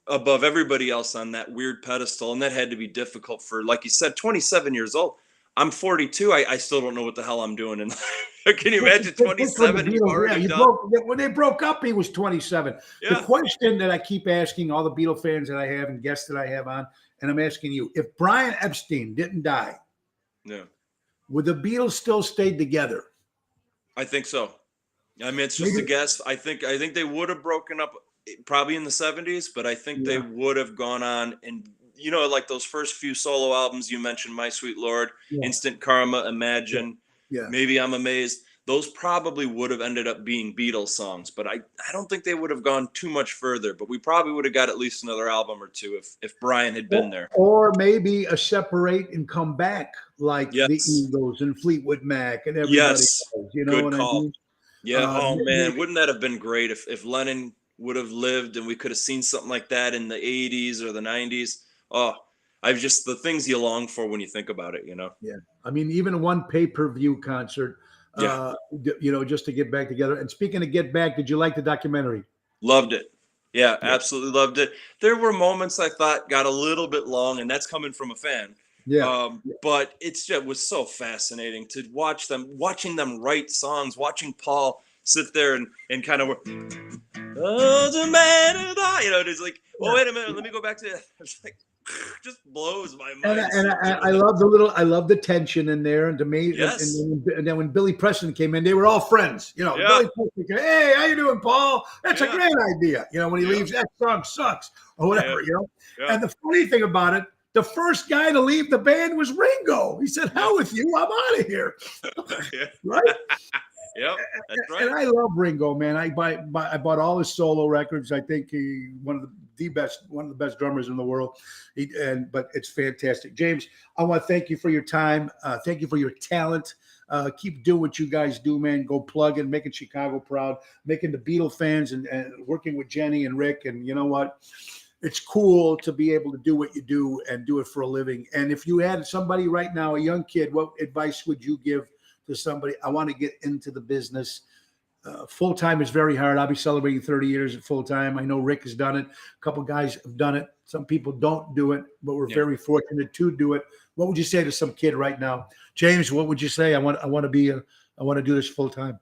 above everybody else on that weird pedestal, and that had to be difficult for, like you said, 27 years old. I'm 42. I still don't know what the hell I'm doing. And can you imagine From the 27? You've Beatles, already yeah, done. when they broke up, he was 27. The Yeah. question that I keep asking all the Beatle fans that I have and guests that I have on, and I'm asking you, if Brian Epstein didn't die, Yeah. would the Beatles still stay together? I think so. I mean, it's just Maybe- a guess. I think they would have broken up probably in the 70s, but I think they would have gone on and, like those first few solo albums you mentioned, My Sweet Lord, Instant Karma, Imagine, Maybe I'm Amazed. Those probably would have ended up being Beatles songs, but I don't think they would have gone too much further. But we probably would have got at least another album or two if Brian had been there. Or maybe a separate and come back like the Yes. Eagles and Fleetwood Mac and everybody Yes. else. You know Good what call. I mean? Yeah. Oh man, maybe- wouldn't that have been great if Lennon would have lived and we could have seen something like that in the 80s or the 90s? Oh, I've just the things you long for when you think about it, Yeah. I mean, even one pay-per-view concert, just to get back together. And speaking of get back, did you like the documentary? Loved it. Yeah, absolutely loved it. There were moments I thought got a little bit long, and that's coming from a fan. But it was so fascinating to watching them write songs, watching Paul sit there and kind of, oh, the man of the, it's like, oh, wait a minute, let me go back to it. It's like, just blows my mind. And I love the tension in there. And to me, Yes. and then when Billy Preston came in, they were all friends. Billy Preston came, hey, how you doing, Paul? That's a great idea. When he leaves, that song sucks or whatever. Yeah. And the funny thing about it, the first guy to leave the band was Ringo. He said, "Hell with you, I'm out of here." Right? Yep, that's right. And I love Ringo, man. I bought all his solo records. I think he one of the best drummers in the world. But it's fantastic. James, I want to thank you for your time. Thank you for your talent. Keep doing what you guys do, man. Go plug in, making Chicago proud, making the Beatle fans and working with Jenny and Rick. And you know what? It's cool to be able to do what you do and do it for a living. And if you had somebody right now, a young kid, what advice would you give to somebody? I want to get into the business. Full-time is very hard. I'll be celebrating 30 years at full-time. I know Rick has done it. A couple guys have done it. Some people don't do it, but we're very fortunate to do it. What would you say to some kid right now? James, what would you say? I want to do this full-time.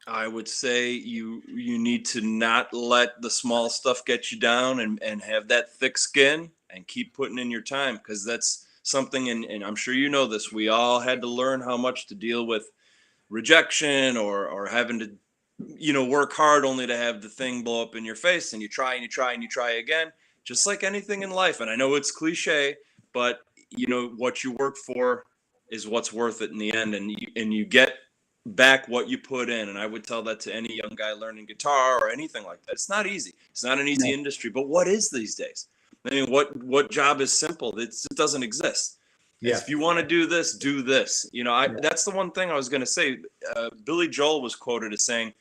I would say you need to not let the small stuff get you down and have that thick skin and keep putting in your time, because that's something, and I'm sure you know this, we all had to learn how much to deal with rejection or having to work hard only to have the thing blow up in your face, and you try and you try and you try again, just like anything in life. And I know it's cliche, but what you work for is what's worth it in the end, and you get back what you put in. And I would tell that to any young guy learning guitar or anything like that. It's not easy. It's not an easy industry, but what is these days? I mean, what job is simple? It doesn't exist. Yeah. If you want to do this, do this. That's the one thing I was going to say. Billy Joel was quoted as saying,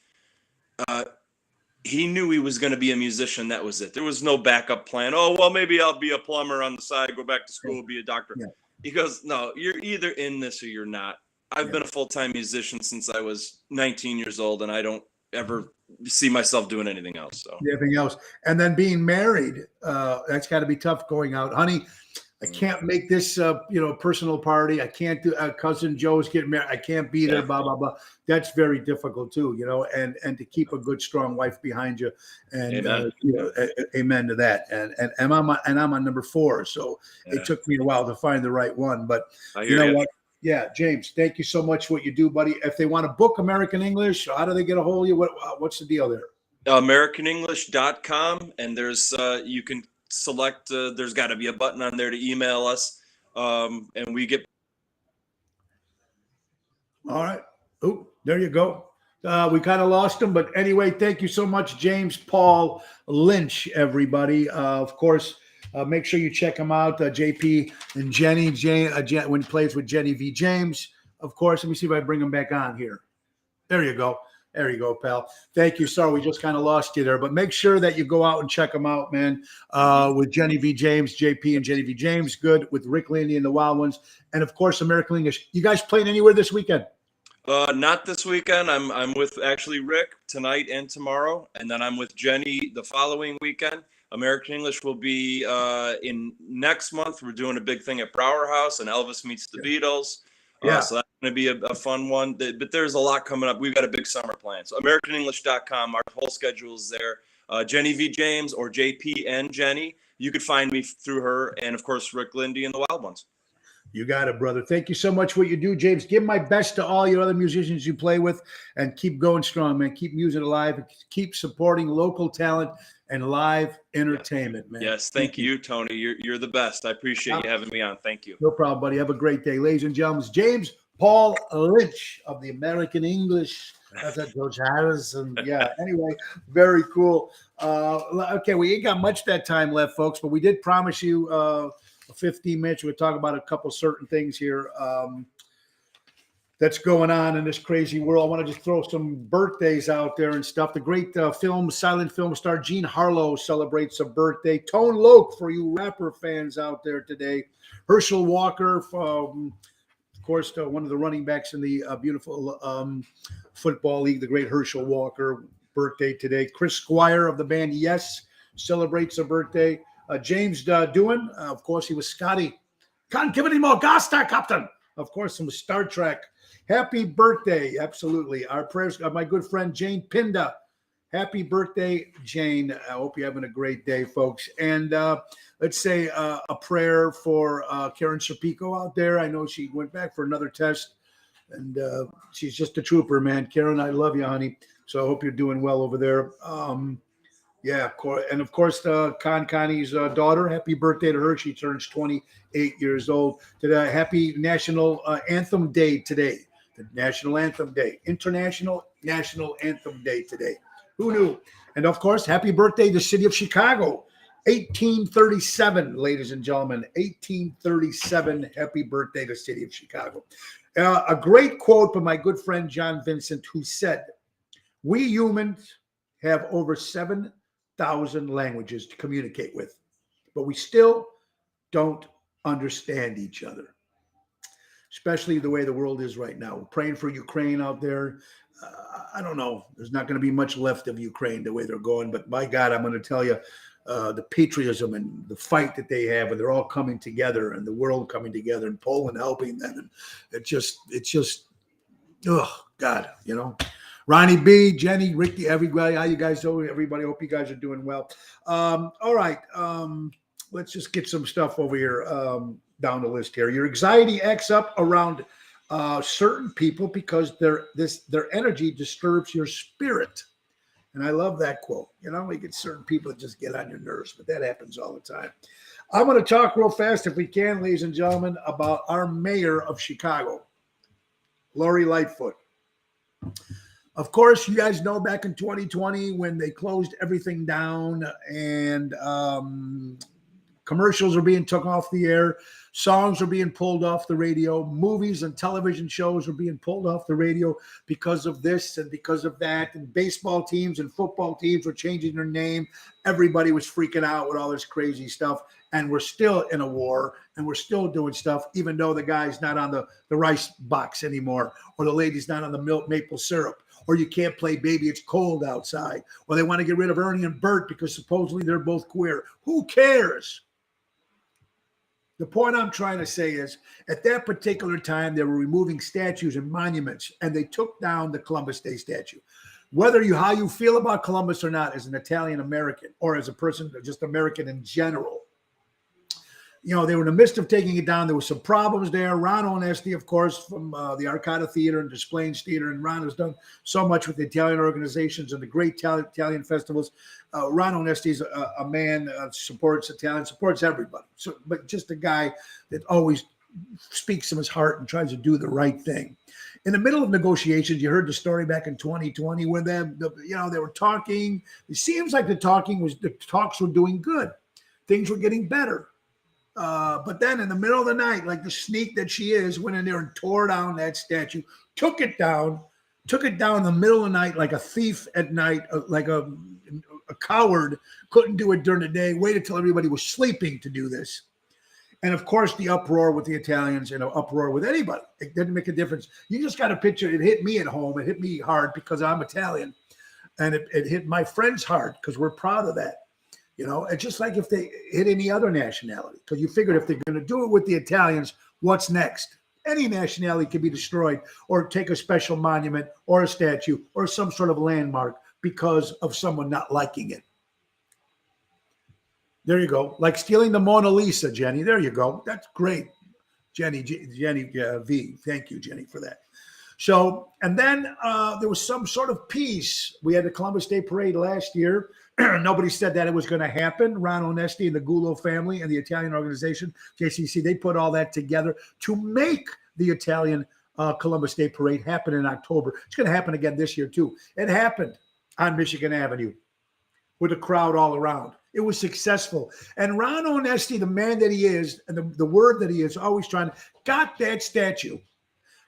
he knew he was going to be a musician. That was it. There was no backup plan. Oh, well, maybe I'll be a plumber on the side, go back to school, be a doctor. Yeah. He goes, no, you're either in this or you're not. I've been a full-time musician since I was 19 years old, and I don't ever see myself doing anything else. So anything else. And then being married, that's got to be tough going out. Honey, I can't make this, personal party. I can't do cousin Joe's getting married. I can't be there, blah, blah, blah. That's very difficult too, and to keep a good, strong wife behind you. And, amen to that. And I'm on number 4. So it took me a while to find the right one, but you know what? Yeah, James, thank you so much for what you do, buddy. If they want to book American English, how do they get a hold of you? What's the deal there? AmericanEnglish.com, and there's you can select. There's got to be a button on there to email us, and we get. All right. Oh, there you go. We kind of lost him, but anyway, thank you so much, James Paul Lynch, everybody. Of course. Make sure you check him out, JP and Jenny, when he plays with Jenny V. James. Of course, let me see if I bring him back on here. There you go. There you go, pal. Thank you. Sorry, we just kind of lost you there. But make sure that you go out and check him out, man, with Jenny V. James, JP and Jenny V. James. Good with Rick Landy and the Wild Ones. And, of course, American English. You guys playing anywhere this weekend? Not this weekend. I'm with actually Rick tonight and tomorrow. And then I'm with Jenny the following weekend. American English will be in next month. We're doing a big thing at Brower House, and Elvis meets the Beatles. Yeah. So that's going to be a fun one. But there's a lot coming up. We've got a big summer plan. So AmericanEnglish.com, our whole schedule is there. Jenny V. James or JP and Jenny. You could find me through her. And, of course, Rick Lindy and the Wild Ones. You got it, brother. Thank you so much for what you do, James. Give my best to all your other musicians you play with, and keep going strong, man. Keep music alive. Keep supporting local talent and live entertainment, man. Yes, thank you, Tony. You're the best. I appreciate you having me on. Thank you. No problem, buddy. Have a great day. Ladies and gentlemen, James Paul Lynch of the American English. That's at George Harrison. Yeah, anyway, very cool. Okay, we ain't got much that time left, folks, but we did promise you 15 minutes. We'll talk about a couple certain things here that's going on in this crazy world. I want to just throw some birthdays out there and stuff. The great silent film star Jean Harlow celebrates a birthday. Tone Loc, for you rapper fans out there today. Herschel Walker, of course, one of the running backs in the beautiful football league, the great Herschel Walker, birthday today. Chris Squire of the band Yes celebrates a birthday. James Doohan, of course, he was Scotty. Can't give any more gas there, Captain. Of course, from Star Trek. Happy birthday. Absolutely. Our prayers, my good friend Jane Pinda. Happy birthday, Jane. I hope you're having a great day, folks. And let's say a prayer for Karen Serpico out there. I know she went back for another test, and she's just a trooper, man. Karen, I love you, honey. So I hope you're doing well over there. Yeah, of course. And of course, Connie's daughter, happy birthday to her. She turns 28 years old today. Happy National Anthem Day today. The National Anthem Day. International National Anthem Day today. Who knew? And of course, happy birthday to the city of Chicago. 1837, ladies and gentlemen. 1837. Happy birthday to the city of Chicago. A great quote by my good friend John Vincent, who said, "We humans have over 7,000 languages to communicate with, but we still don't understand each other." Especially the way the world is right now. We're praying for Ukraine out there. I don't know. There's not going to be much left of Ukraine the way they're going, but by God, I'm going to tell you, the patriotism and the fight that they have, and they're all coming together, and the world coming together, and Poland helping them, and it's just, oh God, you know. Ronnie B, Jenny, Ricky, everybody, how you guys doing? Everybody, hope you guys are doing well. All right, let's just get some stuff over here down the list here. Your anxiety acts up around certain people because their energy disturbs your spirit. And I love that quote. You know, we get certain people that just get on your nerves, but that happens all the time. I'm going to talk real fast, if we can, ladies and gentlemen, about our mayor of Chicago, Lori Lightfoot. Of course, you guys know back in 2020 when they closed everything down and commercials are being took off the air, songs are being pulled off the radio, movies and television shows are being pulled off the radio because of this and because of that, and baseball teams and football teams were changing their name. Everybody was freaking out with all this crazy stuff, and we're still in a war, and we're still doing stuff, even though the guy's not on the rice box anymore, or the lady's not on the maple syrup, or you can't play Baby It's Cold Outside, or they want to get rid of Ernie and Bert because supposedly they're both queer. Who cares? The point I'm trying to say is, at that particular time, they were removing statues and monuments, and they took down the Columbus Day statue. Whether how you feel about Columbus or not, as an Italian American or as a person, just American in general, you know, they were in the midst of taking it down. There were some problems there. Ron Onesti, of course, from the Arcada Theater and Des Plaines Theater, and Ron has done so much with the Italian organizations and the great Italian festivals. Ron Onesti is a man supports Italian, supports everybody. So, but just a guy that always speaks from his heart and tries to do the right thing. In the middle of negotiations, you heard the story back in 2020 where they were talking. It seems like the talks were doing good. Things were getting better. But then in the middle of the night, like the sneak that she is, went in there and tore down that statue, took it down in the middle of the night like a thief at night, like a coward, couldn't do it during the day, waited till everybody was sleeping to do this. And of course, the uproar with the Italians and uproar with anybody. It didn't make a difference. You just got to picture, it hit me at home. It hit me hard because I'm Italian. And it hit my friends hard because we're proud of that. You know, it's just like if they hit any other nationality, because you figured if they're going to do it with the Italians, what's next? Any nationality can be destroyed or take a special monument or a statue or some sort of landmark because of someone not liking it. There you go. Like stealing the Mona Lisa, Jenny. There you go. That's great. Jenny V. Thank you, Jenny, for that. So, and then there was some sort of peace. We had the Columbus Day Parade last year. Nobody said that it was going to happen. Ron Onesti and the Gullo family and the Italian organization, JCC, they put all that together to make the Italian Columbus Day Parade happen in October. It's going to happen again this year, too. It happened on Michigan Avenue with a crowd all around. It was successful. And Ron Onesti, the man that he is, and the word that he is, always trying, got that statue,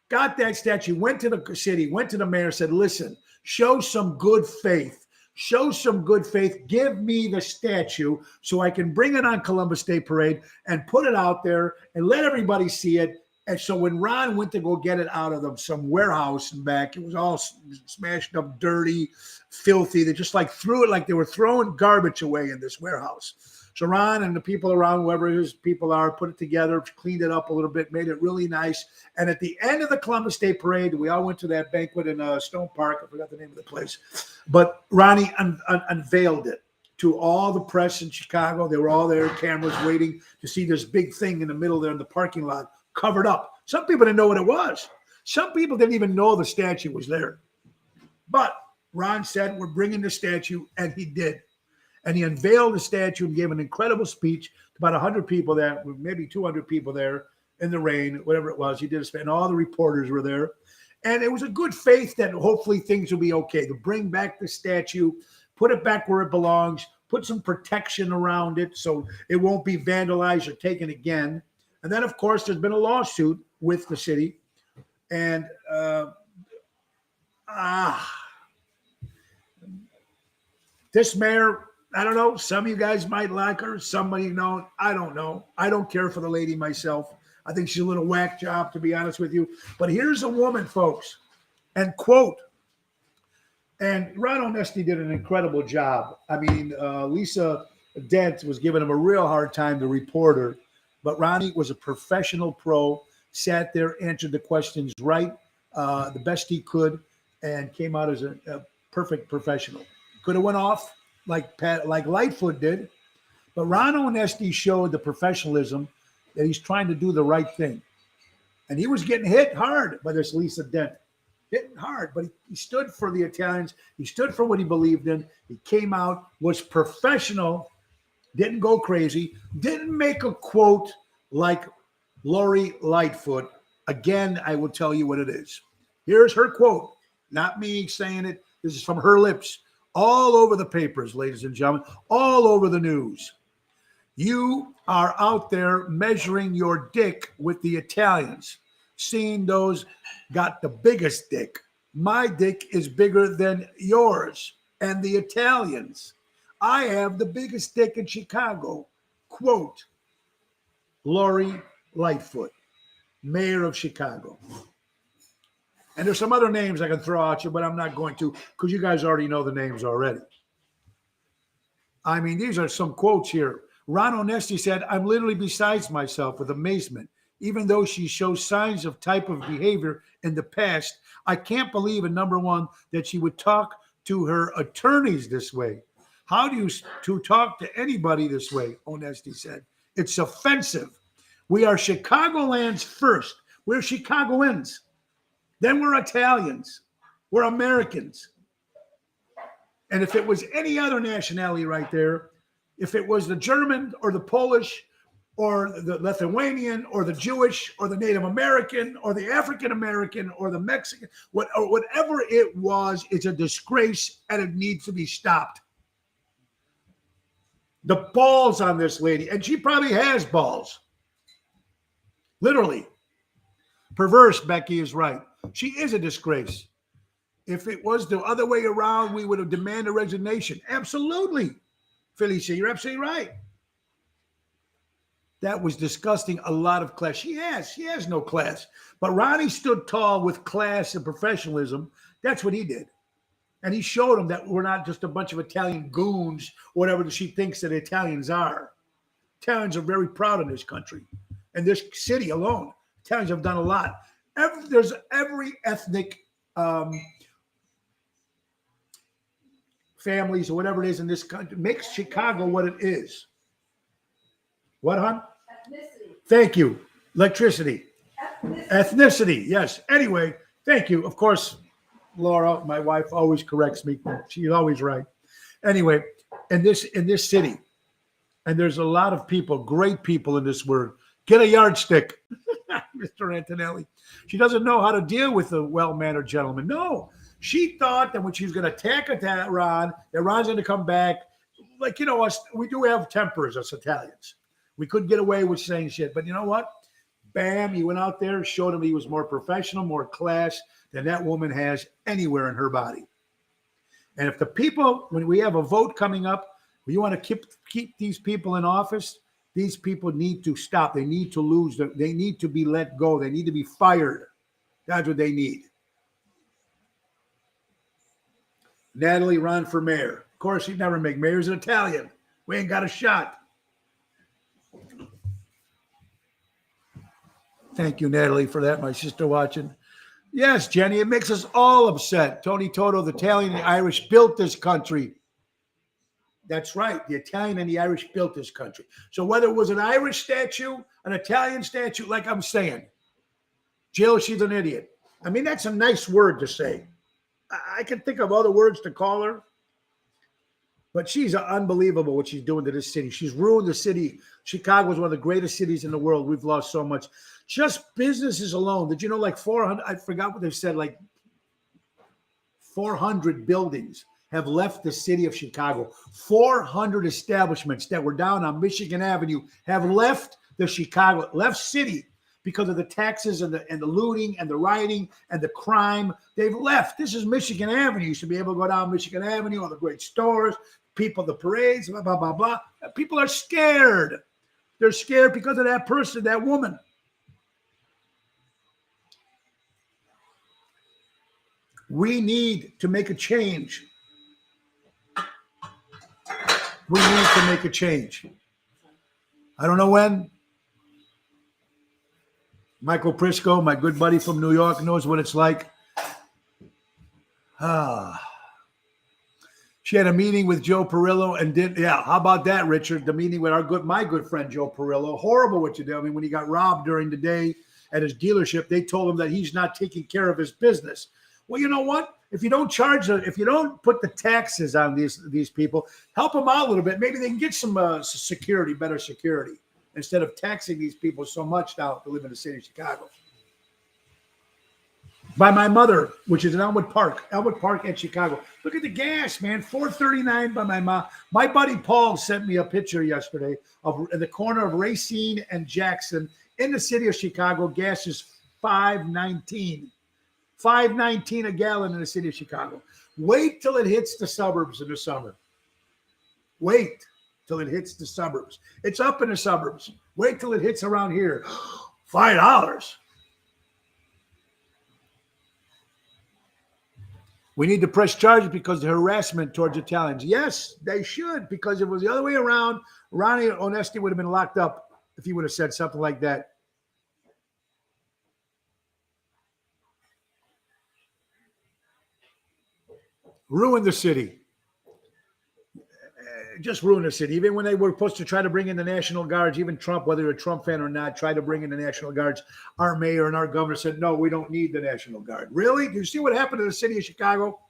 went to the city, went to the mayor, said, listen, show some good faith. Show some good faith. Give me the statue so I can bring it on Columbus Day Parade and put it out there and let everybody see it. And so when Ron went to go get it out of some warehouse and back, it was all smashed up, dirty, filthy. They just like threw it like they were throwing garbage away in this warehouse. So Ron and the people around, whoever his people are, put it together, cleaned it up a little bit, made it really nice. And at the end of the Columbus Day Parade, we all went to that banquet in Stone Park. I forgot the name of the place. But Ronnie unveiled it to all the press in Chicago. They were all there, cameras waiting to see this big thing in the middle there in the parking lot, covered up. Some people didn't know what it was. Some people didn't even know the statue was there. But Ron said, we're bringing the statue, and he did. And he unveiled the statue and gave an incredible speech to about 100 people there, maybe 200 people there in the rain, whatever it was. He did a speech, and all the reporters were there. And it was a good faith that hopefully things will be okay. To bring back the statue, put it back where it belongs, put some protection around it so it won't be vandalized or taken again. And then, of course, there's been a lawsuit with the city. And this mayor, I don't know. Some of you guys might like her. Somebody don't. I don't know. I don't care for the lady myself. I think she's a little whack job, to be honest with you. But here's a woman, folks, and quote, and Ron Onesti did an incredible job. I mean, Lisa Dent was giving him a real hard time, the reporter, but Ronnie was a professional pro, sat there, answered the questions right, the best he could, and came out as a perfect professional. Could have went off like Lightfoot did, but Ron Onesti showed the professionalism that he's trying to do the right thing. And he was getting hit hard by this Lisa Dent. Hitting hard, but he stood for the Italians. He stood for what he believed in. He came out, was professional, didn't go crazy, didn't make a quote like Lori Lightfoot. Again, I will tell you what it is. Here's her quote, not me saying it. This is from her lips. All over the papers, ladies and gentlemen, all over the news. You are out there measuring your dick with the Italians, seeing those got the biggest dick. My dick is bigger than yours and the Italians. I have the biggest dick in Chicago. Quote, Lori Lightfoot, mayor of Chicago. And there's some other names I can throw at you, but I'm not going to because you guys already know the names already. I mean, these are some quotes here. Ron Onesti said, I'm literally beside myself with amazement. Even though she shows signs of type of behavior in the past, I can't believe, in number one, that she would talk to her attorneys this way. How do you to talk to anybody this way? Onesti said. It's offensive. We are Chicagoland's first. We're Chicagoans. Then we're Italians. We're Americans. And if it was any other nationality right there, if it was the German or the Polish or the Lithuanian or the Jewish or the Native American or the African American or the Mexican, whatever it was, it's a disgrace and it needs to be stopped. The balls on this lady, and she probably has balls. Literally. Perverse, Becky is right. She is a disgrace. If it was the other way around, we would have demanded resignation. Absolutely. Felicia, you're absolutely right. That was disgusting. A lot of class. She has no class. But Ronnie stood tall with class and professionalism. That's what he did. And he showed them that we're not just a bunch of Italian goons, whatever she thinks that Italians are. Italians are very proud of this country and this city alone. Italians have done a lot. There's every ethnic families or whatever it is in this country makes Chicago what it is. What, hon? Ethnicity. Thank you. Electricity. Ethnicity. Yes. Anyway, thank you. Of course, Laura, my wife, always corrects me. She's always right. Anyway, in this city, and there's a lot of people, great people in this word. Get a yardstick, Mr. Antonelli. She doesn't know how to deal with a well-mannered gentleman. No, she thought that when she was going to attack Ron, that Ron's going to come back. Like, us, we do have tempers, us Italians. We could get away with saying shit, but you know what? Bam, he went out there, showed him he was more professional, more class than that woman has anywhere in her body. And if the people, when we have a vote coming up, you want to keep these people in office, these people need to stop. They need to lose. They need to be let go. They need to be fired. That's what they need. Natalie, run for mayor. Of course, he'd never make mayor. He's an Italian. We ain't got a shot. Thank you, Natalie, for that. My sister watching. Yes, Jenny, it makes us all upset. Tony Toto, the Italian and the Irish built this country. That's right. The Italian and the Irish built this country. So whether it was an Irish statue, an Italian statue, like I'm saying, Jill, she's an idiot. I mean, that's a nice word to say. I can think of other words to call her, but she's unbelievable what she's doing to this city. She's ruined the city. Chicago is one of the greatest cities in the world. We've lost so much. Just businesses alone. Did you know like 400, I forgot what they said, like 400 buildings have left the city of Chicago. 400 establishments that were down on Michigan Avenue have left left city because of the taxes and the looting and the rioting and the crime. They've left. This is Michigan Avenue. You should be able to go down Michigan Avenue, all the great stores, people, the parades, blah, blah, blah, blah. People are scared. They're scared because of that person, that woman. We need to make a change. We need to make a change. I don't know when. Michael Prisco, my good buddy from New York, knows what it's like. She had a meeting with Joe Perillo and how about that, Richard? The meeting with my good friend Joe Perillo. Horrible what you did. I mean, when he got robbed during the day at his dealership, they told him that he's not taking care of his business. Well, you know what? If you don't if you don't put the taxes on these people, help them out a little bit. Maybe they can get some security, better security, instead of taxing these people so much now to live in the city of Chicago. By my mother, which is in Elmwood Park at Chicago. Look at the gas, man. $4.39 by my mom. My buddy Paul sent me a picture yesterday of in the corner of Racine and Jackson in the city of Chicago. Gas is $5.19. $5.19 a gallon in the city of Chicago. Wait till it hits the suburbs in the summer. Wait till it hits the suburbs. It's up in the suburbs. Wait till it hits around here. $5. We need to press charges because of harassment towards Italians. Yes, they should, because if it was the other way around, Ronnie Onesti would have been locked up if he would have said something like that. Ruin the city. Just ruin the city. Even when they were supposed to try to bring in the National Guards, even Trump, whether you're a Trump fan or not, tried to bring in the National Guards. Our mayor and our governor said, no, we don't need the National Guard. Really? Do you see what happened to the city of Chicago?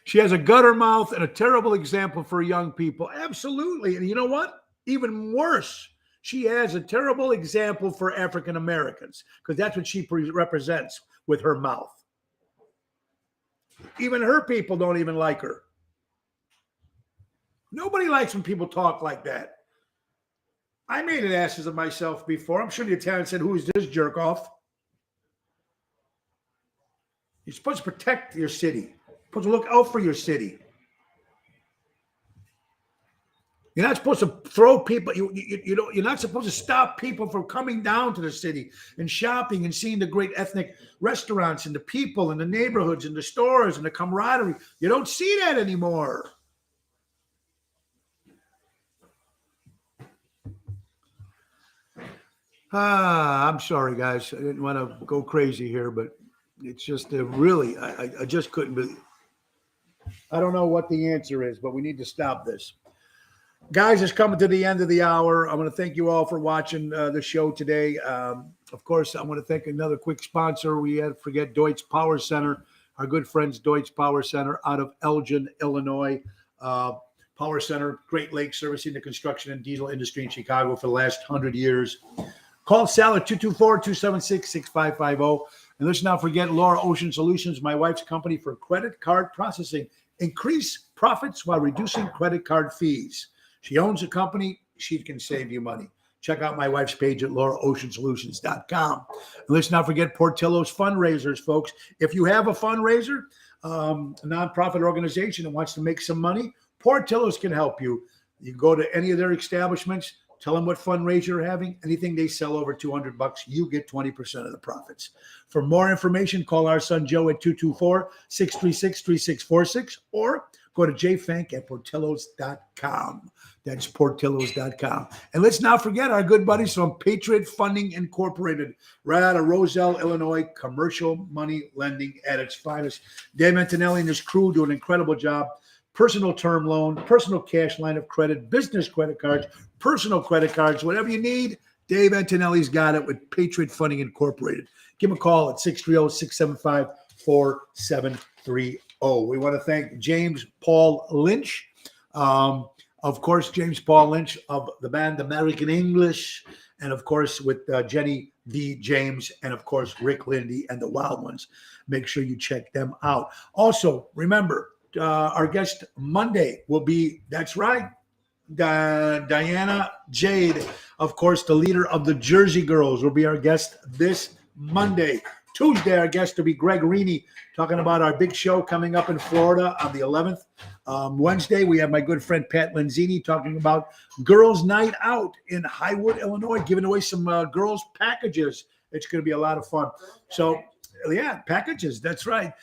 She has a gutter mouth and a terrible example for young people. Absolutely. And you know what? Even worse. She has a terrible example for African Americans because that's what she represents with her mouth. Even her people don't even like her. Nobody likes when people talk like that. I made an asses of myself before. I'm sure the Italian said, who is this jerk off? You're supposed to protect your city. You're supposed to look out for your city. You're not supposed to throw people. You're not supposed to stop people from coming down to the city and shopping and seeing the great ethnic restaurants and the people and the neighborhoods and the stores and the camaraderie. You don't see that anymore. I'm sorry, guys. I didn't want to go crazy here, but it's just really, I just couldn't believe. I don't know what the answer is, but we need to stop this. Guys, it's coming to the end of the hour. I want to thank you all for watching the show today. Of course, I want to thank another quick sponsor. We had to forget Deutsch Power Center, our good friends Deutsch Power Center out of Elgin, Illinois. Power Center, Great Lakes, servicing the construction and diesel industry in Chicago for the last 100 years. Call Sal at 224-276-6550. And let's not forget Laura Ocean Solutions, my wife's company for credit card processing. Increase profits while reducing credit card fees. She owns a company. She can save you money. Check out my wife's page at lauraoceansolutions.com. And let's not forget Portillo's fundraisers, folks. If you have a fundraiser, a nonprofit organization that wants to make some money, Portillo's can help you. You can go to any of their establishments, tell them what fundraiser you're having. Anything they sell over $200, you get 20% of the profits. For more information, call our son Joe at 224-636-3646 or go to jfank at portillos.com. That's portillos.com. And let's not forget our good buddies from Patriot Funding Incorporated, right out of Roselle, Illinois, commercial money lending at its finest. Dave Antonelli and his crew do an incredible job. Personal term loan, personal cash line of credit, business credit cards, personal credit cards, whatever you need, Dave Antonelli's got it with Patriot Funding Incorporated. Give him a call at 630-675-4730. We want to thank James Paul Lynch. Of course, James Paul Lynch of the band American English, and of course with Jenny D. James, and of course Rick Lindy and the Wild Ones. Make sure you check them out. Also, remember, our guest Monday will be, that's right, Diana Jade, of course, the leader of the Jersey Girls, will be our guest this Monday. Tuesday, our guest will be Greg Reaney, talking about our big show coming up in Florida on the 11th. Wednesday, we have my good friend Pat Lenzini talking about Girls Night Out in Highwood, Illinois, giving away some girls packages. It's going to be a lot of fun. So, yeah, packages. That's right.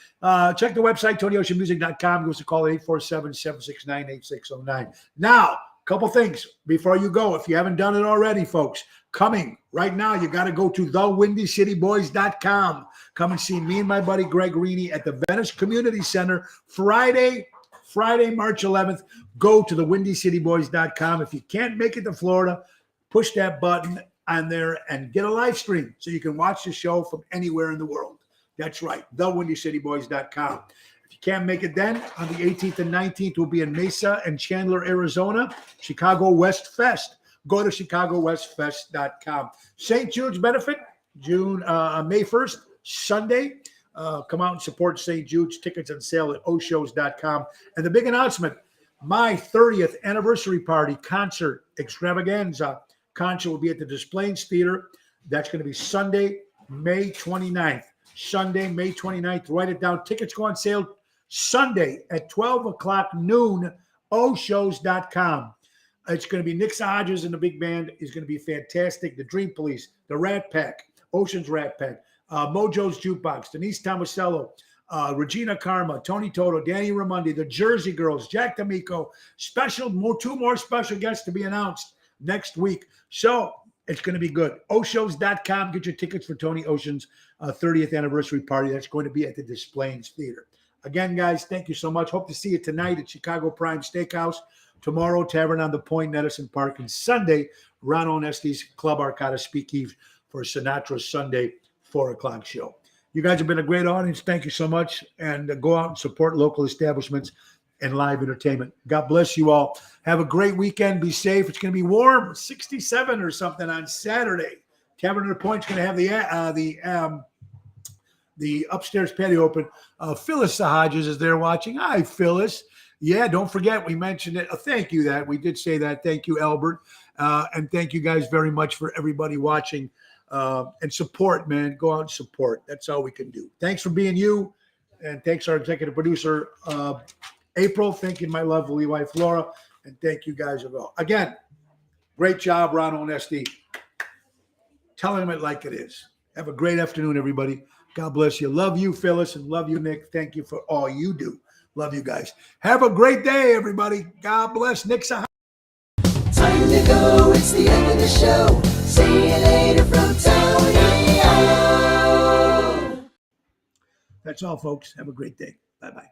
Check the website, TonyOceanMusic.com. Give us a call at 847-769-8609. Now, a couple things before you go. If you haven't done it already, folks, coming right now, you got to go to thewindycityboys.com. Come and see me and my buddy Greg Reaney at the Venice Community Center Friday, March 11th. Go to thewindycityboys.com. If you can't make it to Florida, push that button on there and get a live stream so you can watch the show from anywhere in the world. That's right, thewindycityboys.com. If you can't make it then, on the 18th and 19th, we'll be in Mesa and Chandler, Arizona, Chicago West Fest. Go to chicagowestfest.com. St. Jude's benefit, May 1st, Sunday. Come out and support St. Jude's. Tickets on sale at oshows.com. And the big announcement, my 30th anniversary party concert extravaganza concert will be at the Des Plaines Theater. That's going to be Sunday, May 29th. Sunday, May 29th. Write it down. Tickets go on sale Sunday at 12 o'clock noon, oshows.com. It's going to be Nick Hodges and the big band is going to be fantastic. The Dream Police, the Rat Pack, Ocean's Rat Pack, Mojo's Jukebox, Denise Tomasello, Regina Karma, Tony Toto, Danny Raimondi, the Jersey Girls, Jack D'Amico. Two more special guests to be announced next week. So it's going to be good. Oshows.com. Get your tickets for Tony Ocean's 30th anniversary party. That's going to be at the Des Plaines Theater. Again, guys, thank you so much. Hope to see you tonight at Chicago Prime Steakhouse. Tomorrow, Tavern on the Point, Edison Park. And Sunday, Ron Onesti's Club Arcada Speakeasy for Sinatra's Sunday 4 o'clock show. You guys have been a great audience. Thank you so much. And go out and support local establishments and live entertainment. God bless you all. Have a great weekend. Be safe. It's going to be warm, 67 or something on Saturday. Tavern on the Point's going to have the upstairs patio open. Phyllis Hodges is there watching. Hi, Phyllis. Yeah, don't forget, we mentioned it. Thank you that. We did say that. Thank you, Albert. And thank you guys very much for everybody watching and support, man. Go out and support. That's all we can do. Thanks for being you. And thanks our executive producer, April. Thank you, my lovely wife, Laura. And thank you guys all. Again, great job, Ron Onesti. Telling them it like it is. Have a great afternoon, everybody. God bless you. Love you, Phyllis, and love you, Nick. Thank you for all you do. Love you guys. Have a great day, everybody. God bless. Nick Sahara. to go. It's the end of the show. See you later from Tony O. That's all, folks. Have a great day. Bye-bye.